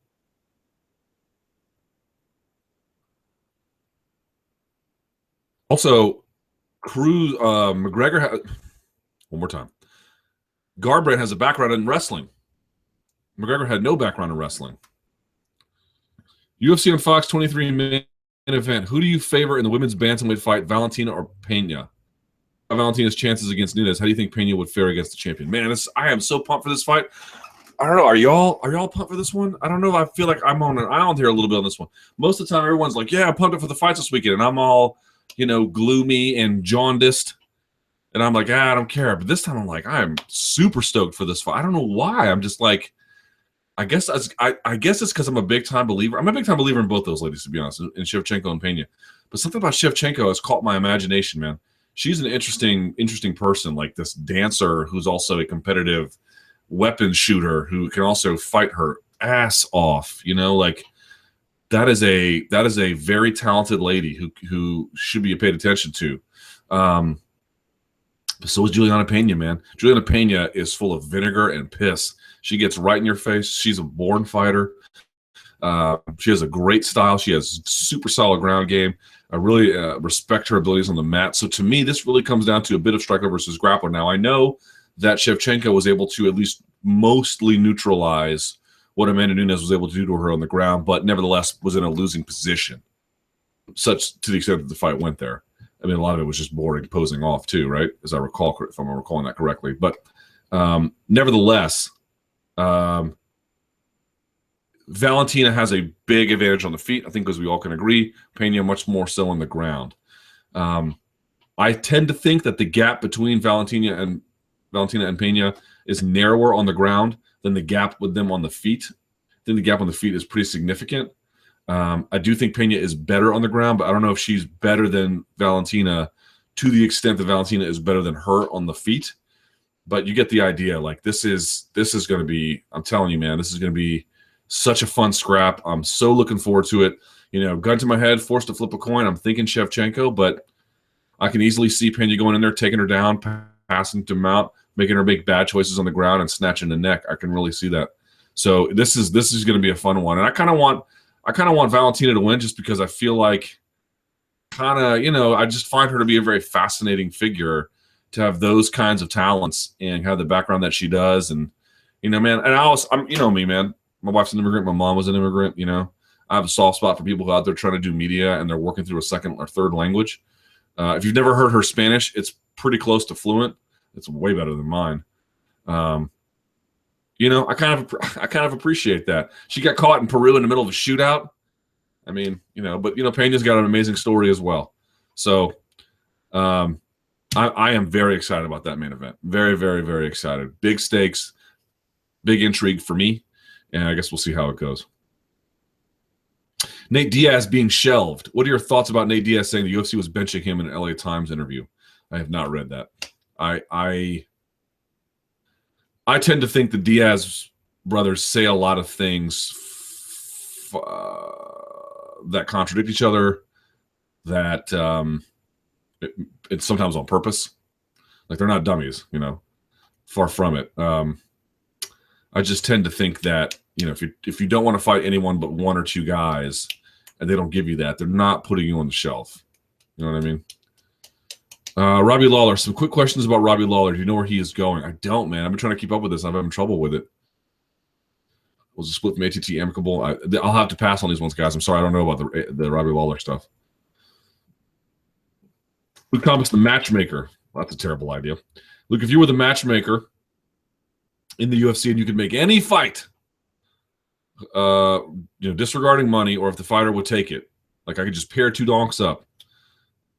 Also, Cruz, McGregor, one more time. Garbrandt has a background in wrestling. McGregor had no background in wrestling. UFC on Fox 23 main event. Who do you favor in the women's bantamweight fight, Valentina or Pena? Valentina's chances against Nunes. How do you think Pena would fare against the champion? Man, I am so pumped for this fight. I don't know. Are y'all pumped for this one? I don't know. I feel like I'm on an island here a little bit on this one. Most of the time, everyone's like, "Yeah, I'm pumped up for the fights this weekend," and I'm all, gloomy and jaundiced, and I'm like, I don't care. But this time, I'm like, I'm super stoked for this fight. I don't know why. I'm just like, I guess it's because I'm a big time believer. I'm a big time believer in both those ladies, to be honest, in Shevchenko and Pena. But something about Shevchenko has caught my imagination, man. She's an interesting person, like this dancer who's also a competitive weapons shooter who can also fight her ass off. Like that is a very talented lady who should be paid attention to. So is Julianna Pena, man. Julianna Pena is full of vinegar and piss. She gets right in your face. She's a born fighter. She has a great style. She has super solid ground game. I really respect her abilities on the mat. So to me, this really comes down to a bit of striker versus grappler. Now, I know that Shevchenko was able to at least mostly neutralize what Amanda Nunes was able to do to her on the ground, but nevertheless was in a losing position, such to the extent that the fight went there. I mean, a lot of it was just boring, posing off too, right? As I recall, if I'm recalling that correctly. But nevertheless, Valentina has a big advantage on the feet, I think, as we all can agree. Pena much more so on the ground. I tend to think that the gap between Valentina and Pena is narrower on the ground than the gap with them on the feet. I think the gap on the feet is pretty significant. I do think Pena is better on the ground, but I don't know if she's better than Valentina to the extent that Valentina is better than her on the feet. But you get the idea. Like, this is going to be, I'm telling you, man, this is going to be such a fun scrap. I'm so looking forward to it. Gun to my head, forced to flip a coin. I'm thinking Shevchenko, but I can easily see Pena going in there, taking her down, passing to mount, making her make bad choices on the ground and snatching the neck. I can really see that. So this is going to be a fun one. And I kind of want Valentina to win just because I feel like I just find her to be a very fascinating figure to have those kinds of talents and have the background that she does. And, man, and I'm me, man. My wife's an immigrant. My mom was an immigrant. I have a soft spot for people who are out there trying to do media and they're working through a second or third language. If you've never heard her Spanish, it's pretty close to fluent. It's way better than mine. I kind of appreciate that. She got caught in Peru in the middle of a shootout. I mean, but Pena's got an amazing story as well. So, I am very excited about that main event. Very, very, very excited. Big stakes, big intrigue for me, and I guess we'll see how it goes. Nate Diaz being shelved. What are your thoughts about Nate Diaz saying the UFC was benching him in an LA Times interview? I have not read that. I tend to think the Diaz brothers say a lot of things that contradict each other, that it's sometimes on purpose. Like, they're not dummies, you know, far from it. I just tend to think that, you know, if you don't want to fight anyone but one or two guys and they don't give you that, they're not putting you on the shelf. You know what I mean? Robbie Lawler, some quick questions about Robbie Lawler. Do you know where he is going? I don't, man. I've been trying to keep up with this. I'm having trouble with it. Was a split from ATT amicable? I'll have to pass on these ones, guys. I'm sorry. I don't know about the Robbie Lawler stuff. Luke Thomas, the matchmaker. Well, that's a terrible idea. Luke, if you were the matchmaker in the UFC and you could make any fight, disregarding money, or if the fighter would take it, like I could just pair two donks up,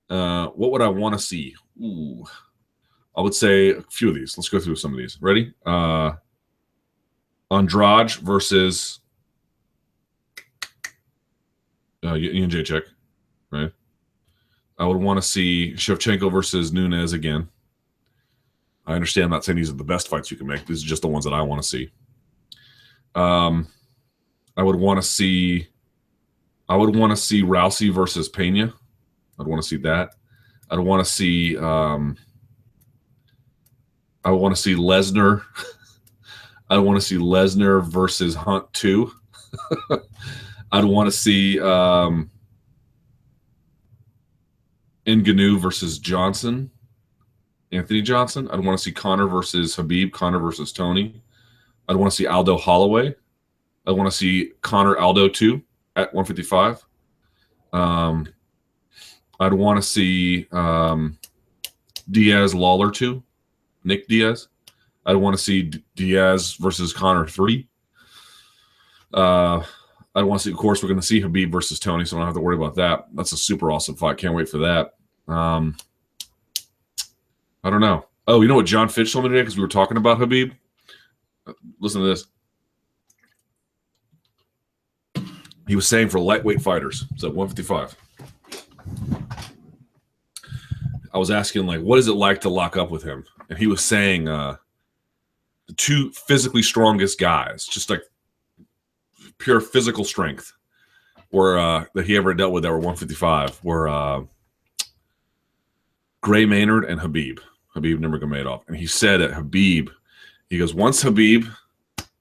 what would I want to see? Ooh, I would say a few of these. Let's go through some of these. Ready? Andrade versus Ian Jacek, right? I would want to see Shevchenko versus Nunes again. I understand. I'm not saying these are the best fights you can make. These are just the ones that I want to see. I would want to see Rousey versus Pena. I'd want to see that. I'd want to see Lesnar. I want to see Lesnar versus Hunt 2. I'd want to see Ngannou versus Anthony Johnson. I'd want to see Conor versus Khabib, Conor versus Tony. I'd want to see Aldo Holloway. I want to see Conor Aldo 2 at 155. I'd want to see Diaz Lawler 2, Nick Diaz. I'd want to see Diaz versus Conor 3. I'd want to see, of course, we're going to see Khabib versus Tony, so I don't have to worry about that. That's a super awesome fight. Can't wait for that. I don't know. Oh, you know what John Fitch told me today because we were talking about Khabib? Listen to this. He was saying for lightweight fighters, so 155. I was asking, like, what is it like to lock up with him? And he was saying the two physically strongest guys, just like pure physical strength, were that he ever dealt with that were 155 were Gray Maynard and Khabib Nurmagomedov. And he said that Khabib, he goes, once Khabib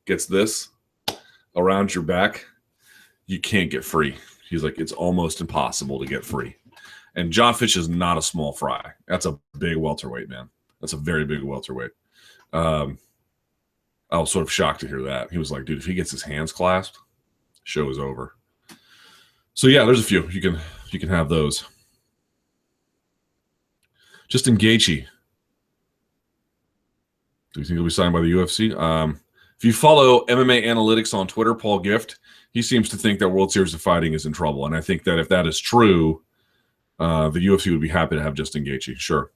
gets this around your back, you can't get free. He's like, it's almost impossible to get free. And John Fitch is not a small fry. That's a big welterweight, man. That's a very big welterweight. I was sort of shocked to hear that. He was like, dude, if he gets his hands clasped, show is over. So yeah, there's a few. You can have those. Justin Gaethje. Do you think he'll be signed by the UFC? If you follow MMA Analytics on Twitter, Paul Gift, he seems to think that World Series of Fighting is in trouble. And I think that if that is true, the UFC would be happy to have Justin Gaethje. Sure.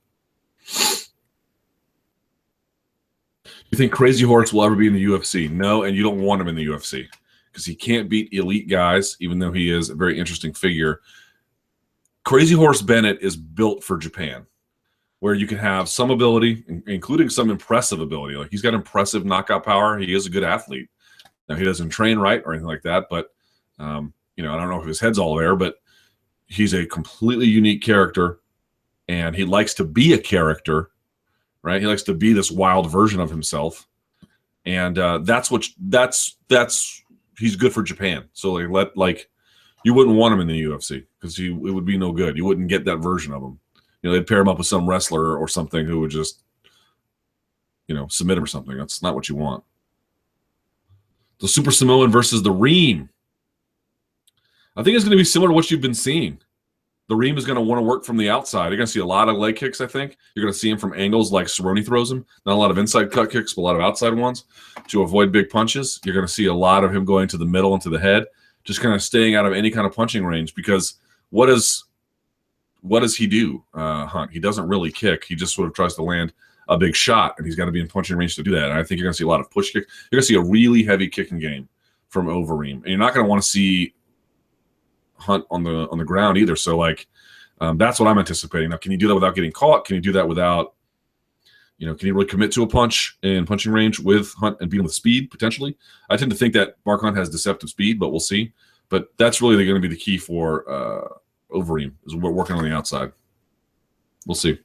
You think Crazy Horse will ever be in the UFC? No, and you don't want him in the UFC because he can't beat elite guys, even though he is a very interesting figure. Crazy Horse Bennett is built for Japan, where you can have some ability, including some impressive ability. Like, he's got impressive knockout power. He is a good athlete. Now, he doesn't train right or anything like that, but, I don't know if his head's all there, but he's a completely unique character, and he likes to be a character, right? He likes to be this wild version of himself, and he's good for Japan. So you wouldn't want him in the UFC because it would be no good. You wouldn't get that version of him. They'd pair him up with some wrestler or something who would just, submit him or something. That's not what you want. The Super Samoan versus the Reem. I think it's going to be similar to what you've been seeing. The Reem is going to want to work from the outside. You're going to see a lot of leg kicks, I think. You're going to see him from angles like Cerrone throws him. Not a lot of inside cut kicks, but a lot of outside ones to avoid big punches. You're going to see a lot of him going to the middle and to the head, just kind of staying out of any kind of punching range, because what does he do, Hunt? He doesn't really kick. He just sort of tries to land a big shot, and he's got to be in punching range to do that. And I think you're going to see a lot of push kicks. You're going to see a really heavy kicking game from Overeem. And you're not going to want to see Hunt on the ground either. So like that's what I'm anticipating. Now, can you do that without getting caught? Can you do that without, can you really commit to a punch in punching range with Hunt and beat him with speed potentially? I tend to think that Mark Hunt has deceptive speed, but we'll see. But that's really going to be the key for Overeem, is we're working on the outside. We'll see.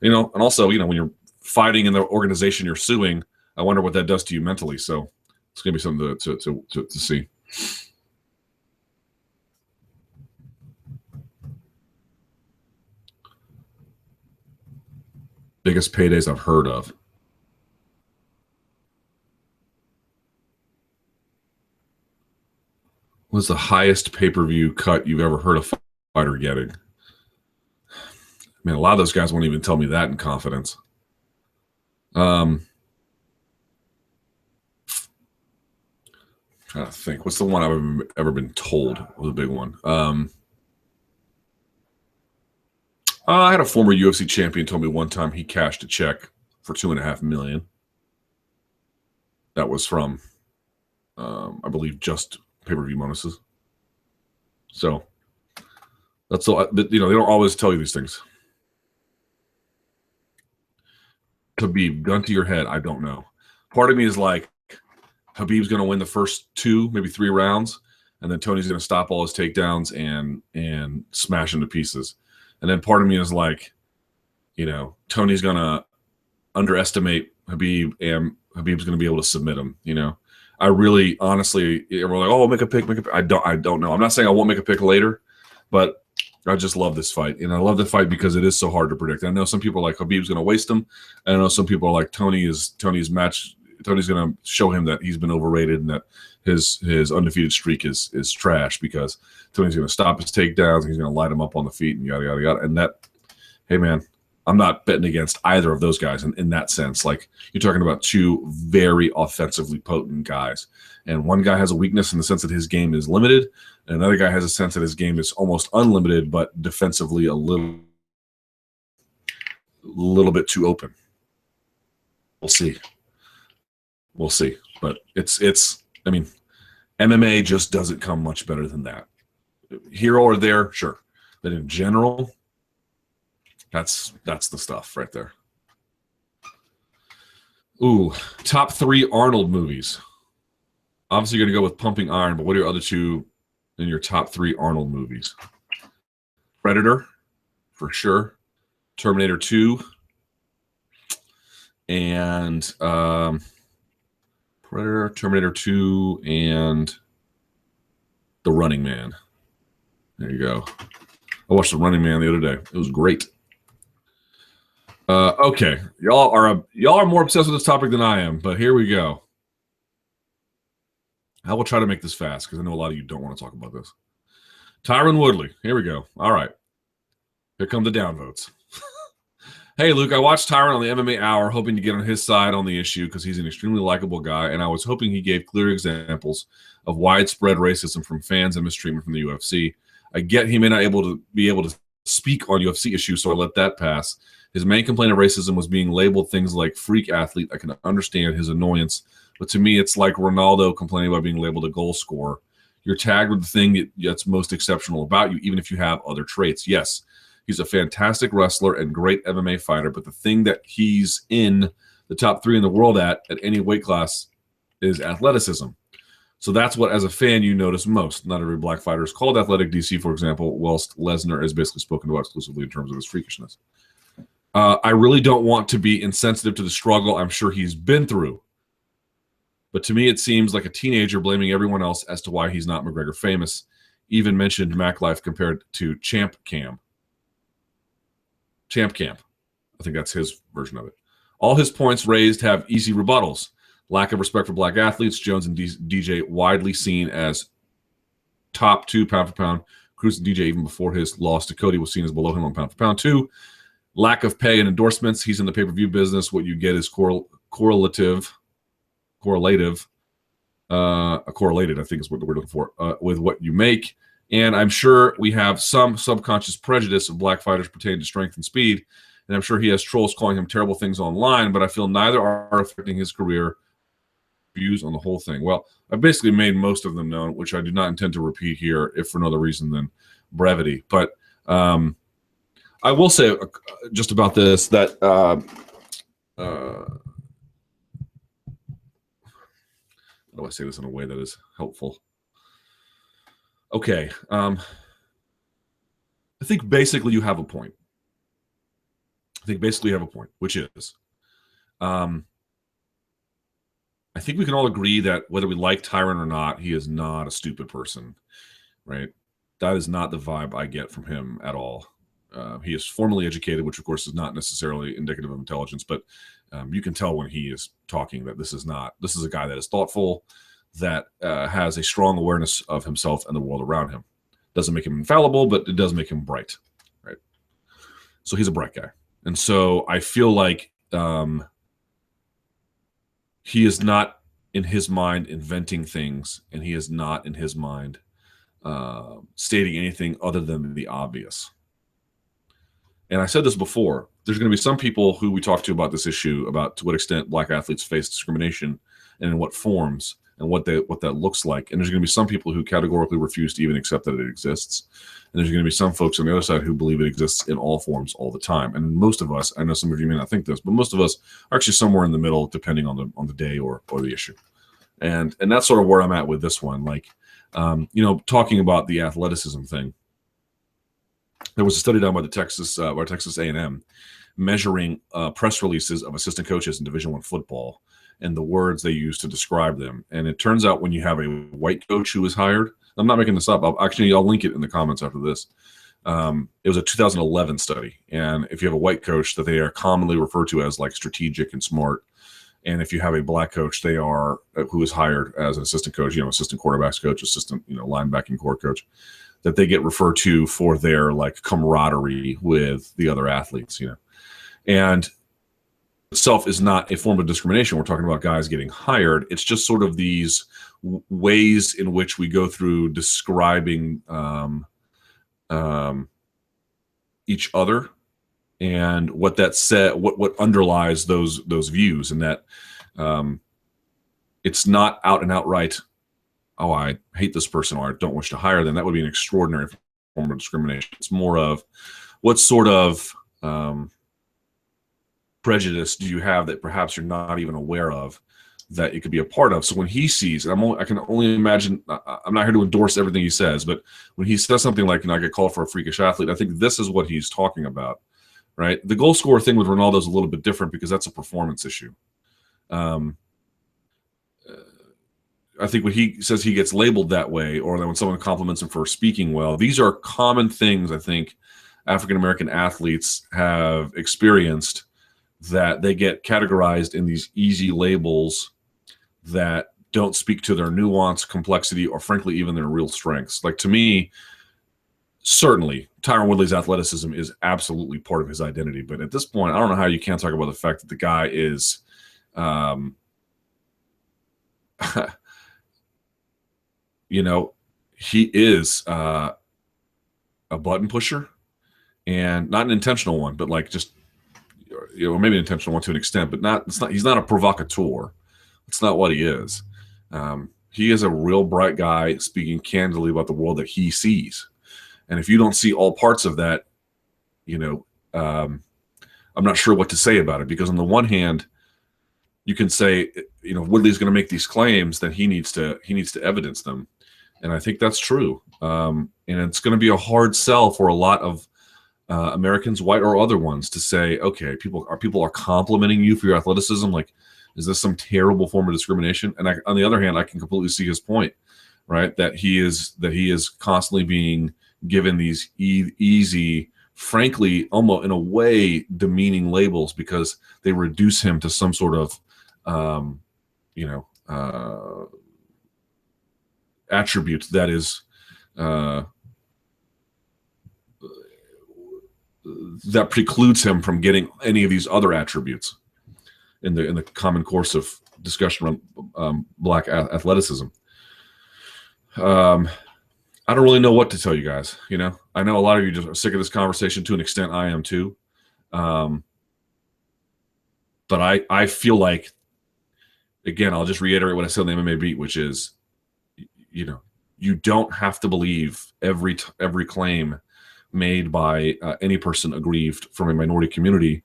And also, when you're fighting in the organization you're suing, I wonder what that does to you mentally. So it's going to be something to see. Biggest paydays I've heard of. What's the highest pay-per-view cut you've ever heard a fighter getting? Man, a lot of those guys won't even tell me that in confidence. Trying to think. What's the one I've ever been told was a big one? I had a former UFC champion told me one time he cashed a check for $2.5 million. That was from, I believe, just pay-per-view bonuses. So that's all. They don't always tell you these things. Khabib, gun to your head, I don't know. Part of me is like, Khabib's going to win the first 2, maybe 3 rounds, and then Tony's going to stop all his takedowns and smash him to pieces. And then part of me is like, Tony's going to underestimate Khabib, and Khabib's going to be able to submit him. I really, honestly, we're like, oh, make a pick. I don't know. I'm not saying I won't make a pick later, but I just love this fight. And I love the fight because it is so hard to predict. I know some people are like, Khabib's going to waste him. And I know some people are like, Tony's going to show him that he's been overrated and that his undefeated streak is trash because Tony's going to stop his takedowns. He's going to light him up on the feet and yada, yada, yada. And that, hey, man, I'm not betting against either of those guys in that sense. Like, you're talking about 2 very offensively potent guys. And one guy has a weakness in the sense that his game is limited. And another guy has a sense that his game is almost unlimited, but defensively a little bit too open. We'll see. But it's MMA just doesn't come much better than that. Here or there, sure. But in general, that's the stuff right there. Ooh, top 3 Arnold movies. Obviously, you're going to go with Pumping Iron, but what are your other 2 in your top 3 Arnold movies? Predator, for sure. Terminator 2. And Predator, Terminator 2, and The Running Man. There you go. I watched The Running Man the other day. It was great. Okay, y'all are more obsessed with this topic than I am, but here we go. I will try to make this fast because I know a lot of you don't want to talk about this. Tyron Woodley. Here we go. All right. Here come the downvotes. Hey, Luke, I watched Tyron on the MMA Hour, hoping to get on his side on the issue because he's an extremely likable guy, and I was hoping he gave clear examples of widespread racism from fans and mistreatment from the UFC. I get he may not be able to speak on UFC issues, so I let that pass. His main complaint of racism was being labeled things like freak athlete. I can understand his annoyance, but to me, it's like Ronaldo complaining about being labeled a goal scorer. You're tagged with the thing that's most exceptional about you, even if you have other traits. Yes, he's a fantastic wrestler and great MMA fighter, but the thing that he's in the top 3 in the world at any weight class is athleticism. So that's what, as a fan, you notice most. Not every black fighter is called athletic, DC, for example, whilst Lesnar is basically spoken about exclusively in terms of his freakishness. I really don't want to be insensitive to the struggle I'm sure he's been through. But to me, it seems like a teenager blaming everyone else as to why he's not McGregor famous. Even mentioned Mac Life compared to Champ Camp. I think that's his version of it. All his points raised have easy rebuttals. Lack of respect for black athletes. Jones and DJ widely seen as top 2 pound for pound. Cruz and DJ, even before his loss to Cody, was seen as below him on pound for pound 2. Lack of pay and endorsements. He's in the pay-per-view business. What you get is correlated, I think is what we're looking for, with what you make. And I'm sure we have some subconscious prejudice of black fighters pertaining to strength and speed. And I'm sure he has trolls calling him terrible things online, but I feel neither are affecting his career views on the whole thing. Well, I've basically made most of them known, which I do not intend to repeat here, if for no other reason than brevity. But I will say just about this that how do I say this in a way that is helpful? Okay. I think basically you have a point. Which is I think we can all agree that whether we like Tyron or not, he is not a stupid person, right? That is not the vibe I get from him at all. He is formally educated, which of course is not necessarily indicative of intelligence, but you can tell when he is talking that this is a guy that is thoughtful, that has a strong awareness of himself and the world around him. Doesn't make him infallible, but it does make him bright, right? So he's a bright guy. And so I feel like he is not in his mind inventing things, and he is not in his mind stating anything other than the obvious. And I said this before, there's going to be some people who we talk to about this issue, about to what extent black athletes face discrimination and in what forms and what that looks like. And there's going to be some people who categorically refuse to even accept that it exists. And there's going to be some folks on the other side who believe it exists in all forms all the time. And most of us, I know some of you may not think this, but most of us are actually somewhere in the middle, depending on the day or the issue. And that's sort of where I'm at with this one. Like, talking about the athleticism thing, there was a study done by the Texas A&M measuring press releases of assistant coaches in Division I football and the words they use to describe them. And it turns out when you have a white coach who is hired, I'm not making this up. I'll link it in the comments after this. It was a 2011 study. And if you have a white coach, that they are commonly referred to as like strategic and smart. And if you have a black coach, they are who is hired as an assistant coach, assistant quarterbacks coach, assistant, linebacking core coach, that they get referred to for their like camaraderie with the other athletes, and itself is not a form of discrimination. We're talking about guys getting hired. It's just sort of these ways in which we go through describing each other and what that said, what underlies those views, and that it's not out and outright, oh, I hate this person or I don't wish to hire them. That would be an extraordinary form of discrimination. It's more of what sort of prejudice do you have that perhaps you're not even aware of that it could be a part of. So when he sees, and I can only imagine, I'm not here to endorse everything he says, but when he says something like, I get called for a freakish athlete, I think this is what he's talking about, right? The goal scorer thing with Ronaldo is a little bit different because that's a performance issue. I think when he says he gets labeled that way, or that when someone compliments him for speaking well, these are common things I think African-American athletes have experienced, that they get categorized in these easy labels that don't speak to their nuance, complexity, or frankly, even their real strengths. Like, to me, certainly Tyron Woodley's athleticism is absolutely part of his identity. But at this point, I don't know how you can't talk about the fact that the guy is he is a button pusher, and not an intentional one, but like just, maybe an intentional one to an extent, but he's not a provocateur. It's not what he is. He is a real bright guy speaking candidly about the world that he sees. And if you don't see all parts of that, I'm not sure what to say about it, because on the one hand, you can say, Woodley's going to make these claims, that he needs to evidence them. And I think that's true. And it's going to be a hard sell for a lot of Americans, white or other ones, to say, okay, people are complimenting you for your athleticism. Like, is this some terrible form of discrimination? And on the other hand, I can completely see his point, right? That he is constantly being given these easy, frankly, almost in a way demeaning labels, because they reduce him to some sort of, attribute that is that precludes him from getting any of these other attributes in the common course of discussion around black athleticism. I don't really know what to tell you guys. I know a lot of you just are sick of this conversation. To an extent, I am too. But I feel like again, I'll just reiterate what I said on the MMA Beat, which is, you don't have to believe every claim made by any person aggrieved from a minority community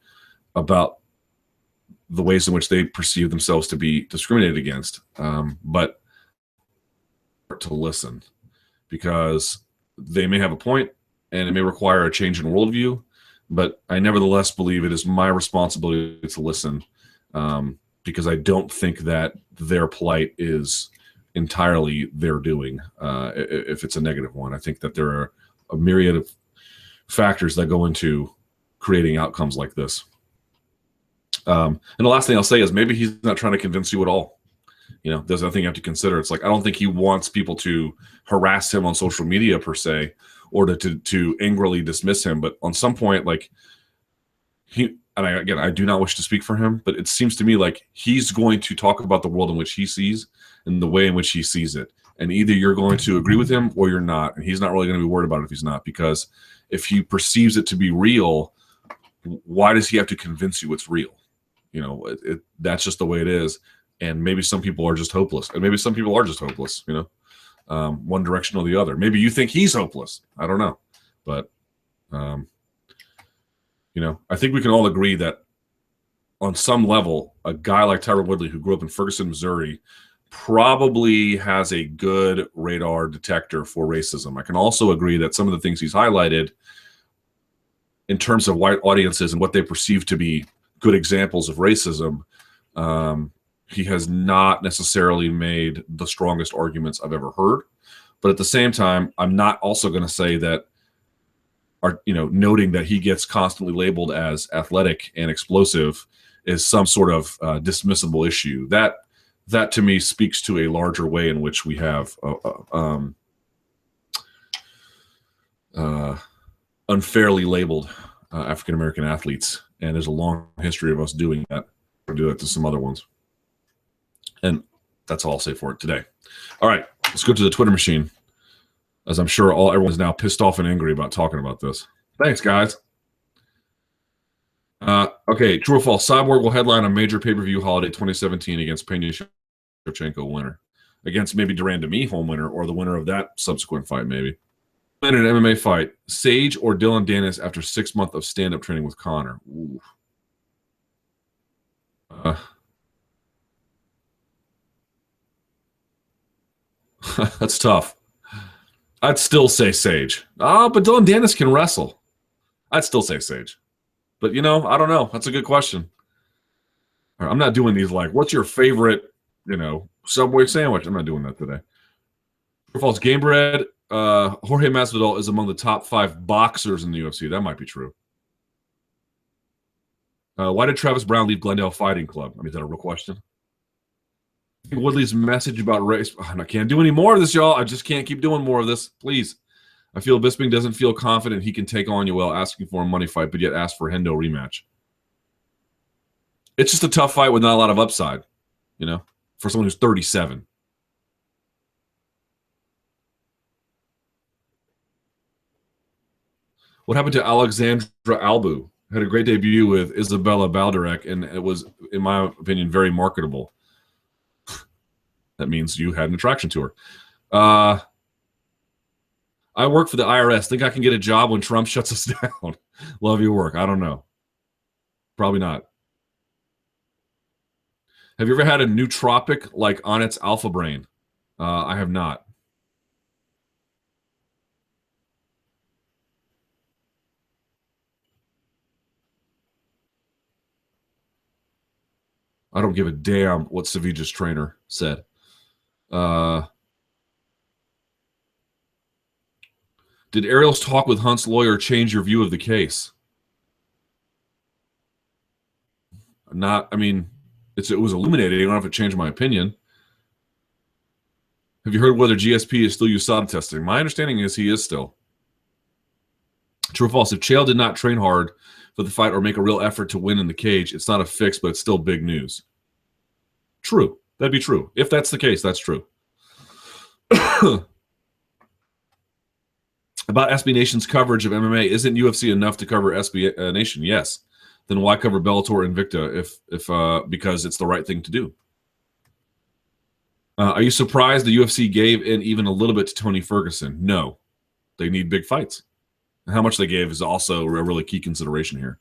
about the ways in which they perceive themselves to be discriminated against, but to listen, because they may have a point and it may require a change in worldview, but I nevertheless believe it is my responsibility to listen, because I don't think that their plight is entirely their doing, if it's a negative one. I think that there are a myriad of factors that go into creating outcomes like this. And the last thing I'll say is maybe he's not trying to convince you at all. There's nothing you have to consider. It's like, I don't think he wants people to harass him on social media per se, or to angrily dismiss him. But on some point, like, I do not wish to speak for him, but it seems to me like he's going to talk about the world in which he sees and the way in which he sees it. And either you're going to agree with him or you're not. And he's not really going to be worried about it if he's not, because if he perceives it to be real, why does he have to convince you it's real? That's just the way it is. And maybe some people are just hopeless, and maybe some people are just hopeless, one direction or the other. Maybe you think he's hopeless. I don't know. But, I think we can all agree that on some level, a guy like Tyron Woodley, who grew up in Ferguson, Missouri, probably has a good radar detector for racism. I can also agree that some of the things he's highlighted in terms of white audiences and what they perceive to be good examples of racism, he has not necessarily made the strongest arguments I've ever heard. But at the same time, I'm not also going to say that, noting that he gets constantly labeled as athletic and explosive is some sort of dismissible issue. That to me speaks to a larger way in which we have unfairly labeled African-American athletes. And there's a long history of us doing that. We'll do that to some other ones. And that's all I'll say for it today. All right, let's go to the Twitter machine, as I'm sure everyone's now pissed off and angry about talking about this. Thanks, guys. Okay, true or false? Cyborg will headline a major pay-per-view holiday 2017 against Pena Shevchenko winner. Against maybe Duran Demi home winner, or the winner of that subsequent fight, maybe. In an MMA fight, Sage or Dylan Dennis after 6 months of stand-up training with Conor. Ooh. That's tough. I'd still say Sage. But Dylan Dennis can wrestle. I'd still say Sage. But, I don't know. That's a good question. I'm not doing these like, what's your favorite, Subway sandwich? I'm not doing that today. True or false? Game Bread, Jorge Masvidal is among the top 5 boxers in the UFC. That might be true. Why did Travis Brown leave Glendale Fighting Club? I mean, is that a real question? Woodley's message about race. I can't do any more of this, y'all. I just can't keep doing more of this. Please. I feel Bisping doesn't feel confident he can take on Yoel asking for a money fight, but yet ask for a Hendo rematch. It's just a tough fight with not a lot of upside, for someone who's 37. What happened to Alexandra Albu? Had a great debut with Isabella Balderek, and it was, in my opinion, very marketable. That means you had an attraction to her. I work for the IRS. Think I can get a job when Trump shuts us down? Love your work. I don't know. Probably not. Have you ever had a nootropic like Onnit's Alpha Brain? I have not. I don't give a damn what Savija's trainer said. Did Ariel's talk with Hunt's lawyer change your view of the case? Not, I mean, it was illuminating. I don't have to change my opinion. Have you heard whether GSP is still USADA testing? My understanding is he is still. True or false? If Chael did not train hard for the fight or make a real effort to win in the cage, it's not a fix, but it's still big news. True. That'd be true. If that's the case, that's true. About SB Nation's coverage of MMA, isn't UFC enough to cover SB Nation? Yes. Then why cover Bellator Invicta if because it's the right thing to do? Are you surprised the UFC gave in even a little bit to Tony Ferguson? No. They need big fights. And how much they gave is also a really key consideration here.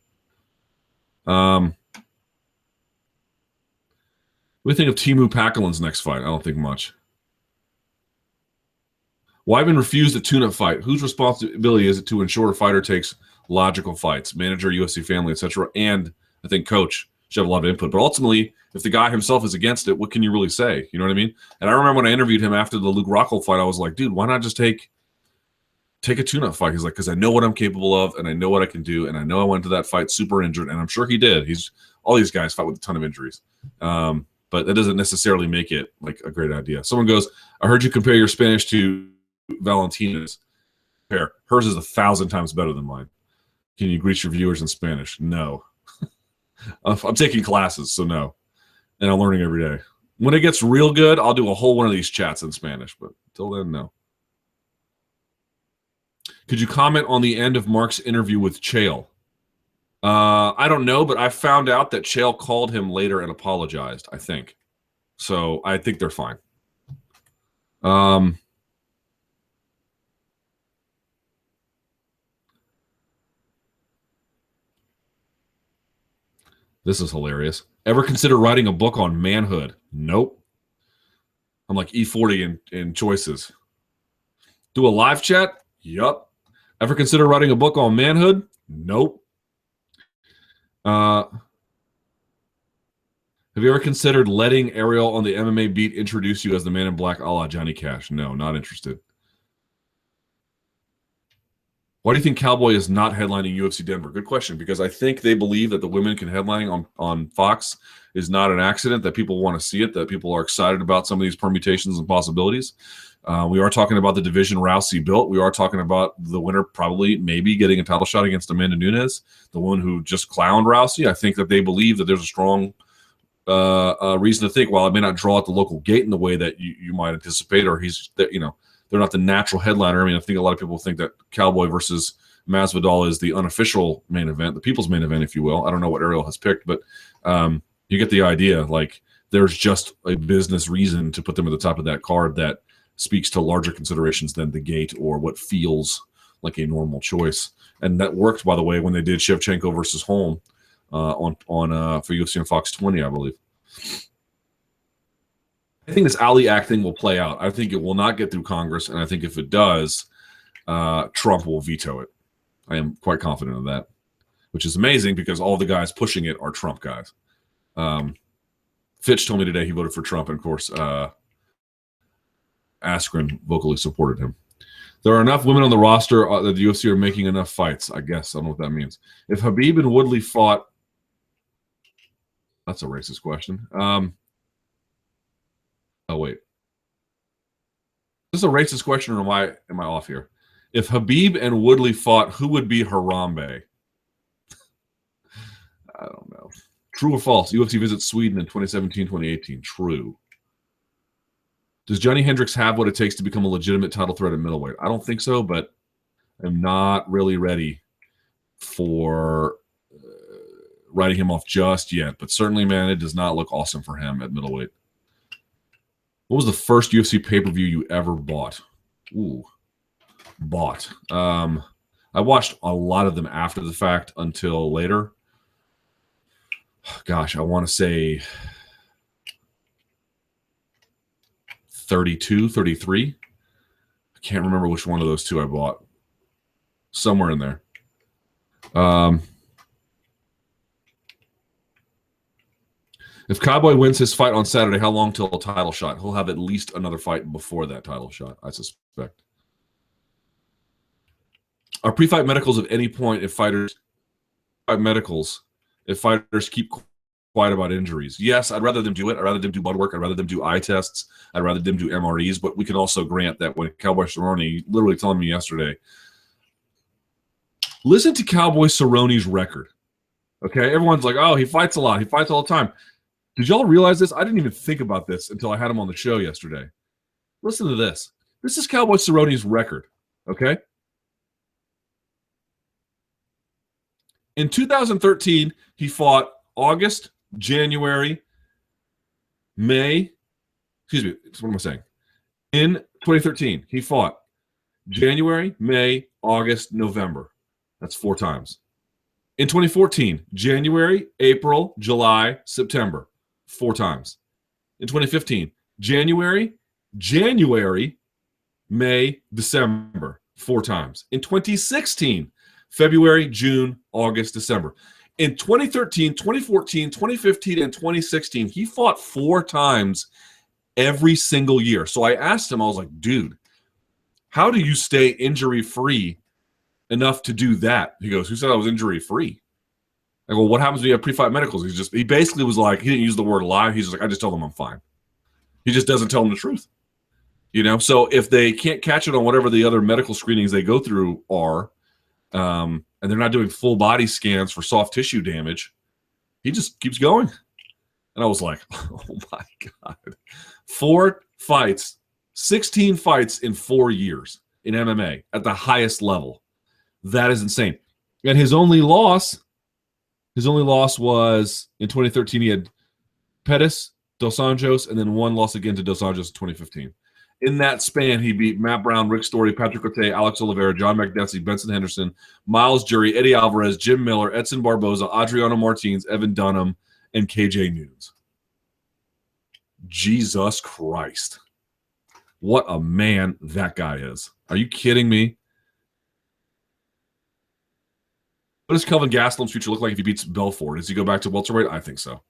What do you think of Timu Packalin's next fight? I don't think much. Wyman refused a tune-up fight. Whose responsibility is it to ensure a fighter takes logical fights? Manager, UFC family, etc. And I think coach should have a lot of input. But ultimately, if the guy himself is against it, what can you really say? You know what I mean? And I remember when I interviewed him after the Luke Rockhold fight, I was like, dude, why not just take a tune-up fight? He's like, because I know what I'm capable of, and I know what I can do, and I know I went to that fight super injured, and I'm sure he did. All these guys fight with a ton of injuries. But that doesn't necessarily make it like a great idea. Someone goes, I heard you compare your Spanish to Valentina's. Hers is 1,000 times better than mine. Can you greet your viewers in Spanish? No. I'm taking classes, so no. And I'm learning every day. When it gets real good, I'll do a whole one of these chats in Spanish, but until then, no. Could you comment on the end of Mark's interview with Chael? I don't know, but I found out that Chael called him later and apologized, I think. So I think they're fine. This is hilarious. Ever consider writing a book on manhood? Nope. I'm like E40 in choices. Do a live chat? Yup. Ever consider writing a book on manhood? Nope. Have you ever considered letting Ariel on the MMA beat introduce you as the man in black a la Johnny Cash? No, not interested. Why do you think Cowboy is not headlining UFC Denver? Good question, because I think they believe that the women can headline on Fox is not an accident, that people want to see it, that people are excited about some of these permutations and possibilities. We are talking about the division Rousey built. We are talking about the winner probably maybe getting a title shot against Amanda Nunes, the one who just clowned Rousey. I think that they believe that there's a strong reason to think, while it may not draw at the local gate in the way that you might anticipate, or they're not the natural headliner. I mean, I think a lot of people think that Cowboy versus Masvidal is the unofficial main event, the people's main event, if you will. I don't know what Ariel has picked, but you get the idea. Like, there's just a business reason to put them at the top of that card that speaks to larger considerations than the gate or what feels like a normal choice. And that worked, by the way, when they did Shevchenko versus Holm for UFC on Fox 20, I believe. I think this Ali Act thing will play out. I think it will not get through Congress, and I think if it does, Trump will veto it. I am quite confident of that, which is amazing because all the guys pushing it are Trump guys. Fitch told me today he voted for Trump, and of course, Askren vocally supported him. There are enough women on the roster that the UFC are making enough fights, I guess. I don't know what that means. If Khabib and Woodley fought, that's a racist question. Oh, wait. Is this a racist question, or am I off here? If Khabib and Woodley fought, who would be Harambe? I don't know. True or false? UFC visits Sweden in 2017, 2018. True. Does Johnny Hendricks have what it takes to become a legitimate title threat at middleweight? I don't think so, but I'm not really ready for writing him off just yet. But certainly, man, it does not look awesome for him at middleweight. What was the first UFC pay-per-view you ever bought? Ooh, bought. I watched a lot of them after the fact until later. Gosh, I want to say 32, 33. I can't remember which one of those two I bought. Somewhere in there. If Cowboy wins his fight on Saturday, how long till a title shot? He'll have at least another fight before that title shot, I suspect. Are pre-fight medicals at any point if fighters keep quiet about injuries? Yes, I'd rather them do it. I'd rather them do blood work. I'd rather them do eye tests. I'd rather them do MREs. But we can also grant that when Cowboy Cerrone literally telling me yesterday, listen to Cowboy Cerrone's record. Okay, everyone's like, oh, he fights a lot. He fights all the time. Did y'all realize this? I didn't even think about this until I had him on the show yesterday. Listen to this. This is Cowboy Cerrone's record, okay? In 2013, he fought August, January, May, excuse me, what am I saying? In 2013, he fought January, May, August, November. That's 4 times. In 2014, January, April, July, September, 4 times. In 2015, January, May, December, 4 times. In 2016, February, June, August, December. In 2013, 2014, 2015, and 2016, he fought 4 times every single year. So I asked him, I was like, dude, how do you stay injury-free enough to do that? He goes, who said I was injury-free? I go, what happens when you have pre-fight medicals? He basically was like, he didn't use the word lie. He's just like, I just tell them I'm fine. He just doesn't tell them the truth. You know, so if they can't catch it on whatever the other medical screenings they go through are, and they're not doing full body scans for soft tissue damage, he just keeps going. And I was like, oh my God. 4 fights, 16 fights in 4 years in MMA at the highest level. That is insane. And his only loss was in 2013. He had Pettis, Dos Anjos, and then 1 loss again to Dos Anjos in 2015. In that span, he beat Matt Brown, Rick Story, Patrick Cote, Alex Oliveira, John McDessie, Benson Henderson, Miles Jury, Eddie Alvarez, Jim Miller, Edson Barboza, Adriano Martins, Evan Dunham, and KJ Nunes. Jesus Christ. What a man that guy is. Are you kidding me? What does Kelvin Gastelum's future look like if he beats Belfort? Does he go back to welterweight? I think so.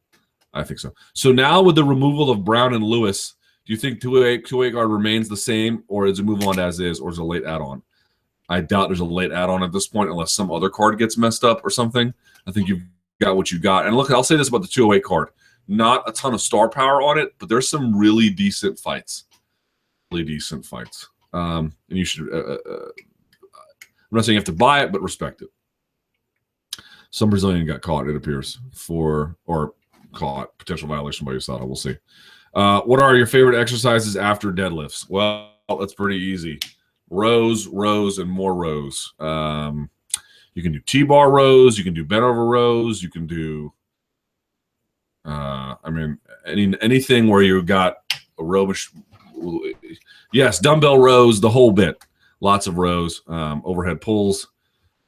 So now with the removal of Brown and Lewis, do you think two-weight guard remains the same, or does it move on as is, or is it a late add-on? I doubt there's a late add-on at this point unless some other card gets messed up or something. I think you've got what you got. And look, I'll say this about the 208 card. Not a ton of star power on it, but there's some really decent fights. And you should I'm not saying you have to buy it, but respect it. Some Brazilian got caught, it appears, caught potential violation by USADA. We'll see. What are your favorite exercises after deadlifts? Well, that's pretty easy. Rows, and more rows. You can do T-bar rows. You can do bent over rows. You can do, anything where you've got a row. Yes, dumbbell rows, the whole bit. Lots of rows. Overhead pulls,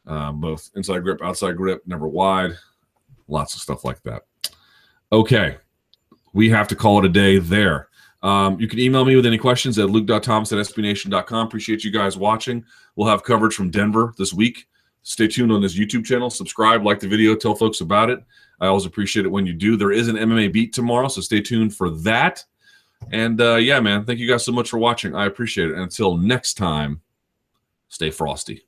both inside grip, outside grip, never wide. Lots of stuff like that. Okay. We have to call it a day there. You can email me with any questions at luke.thomas@sbnation.com. Appreciate you guys watching. We'll have coverage from Denver this week. Stay tuned on this YouTube channel. Subscribe, like the video, tell folks about it. I always appreciate it when you do. There is an MMA beat tomorrow, so stay tuned for that. And, yeah, man, thank you guys so much for watching. I appreciate it. And until next time, stay frosty.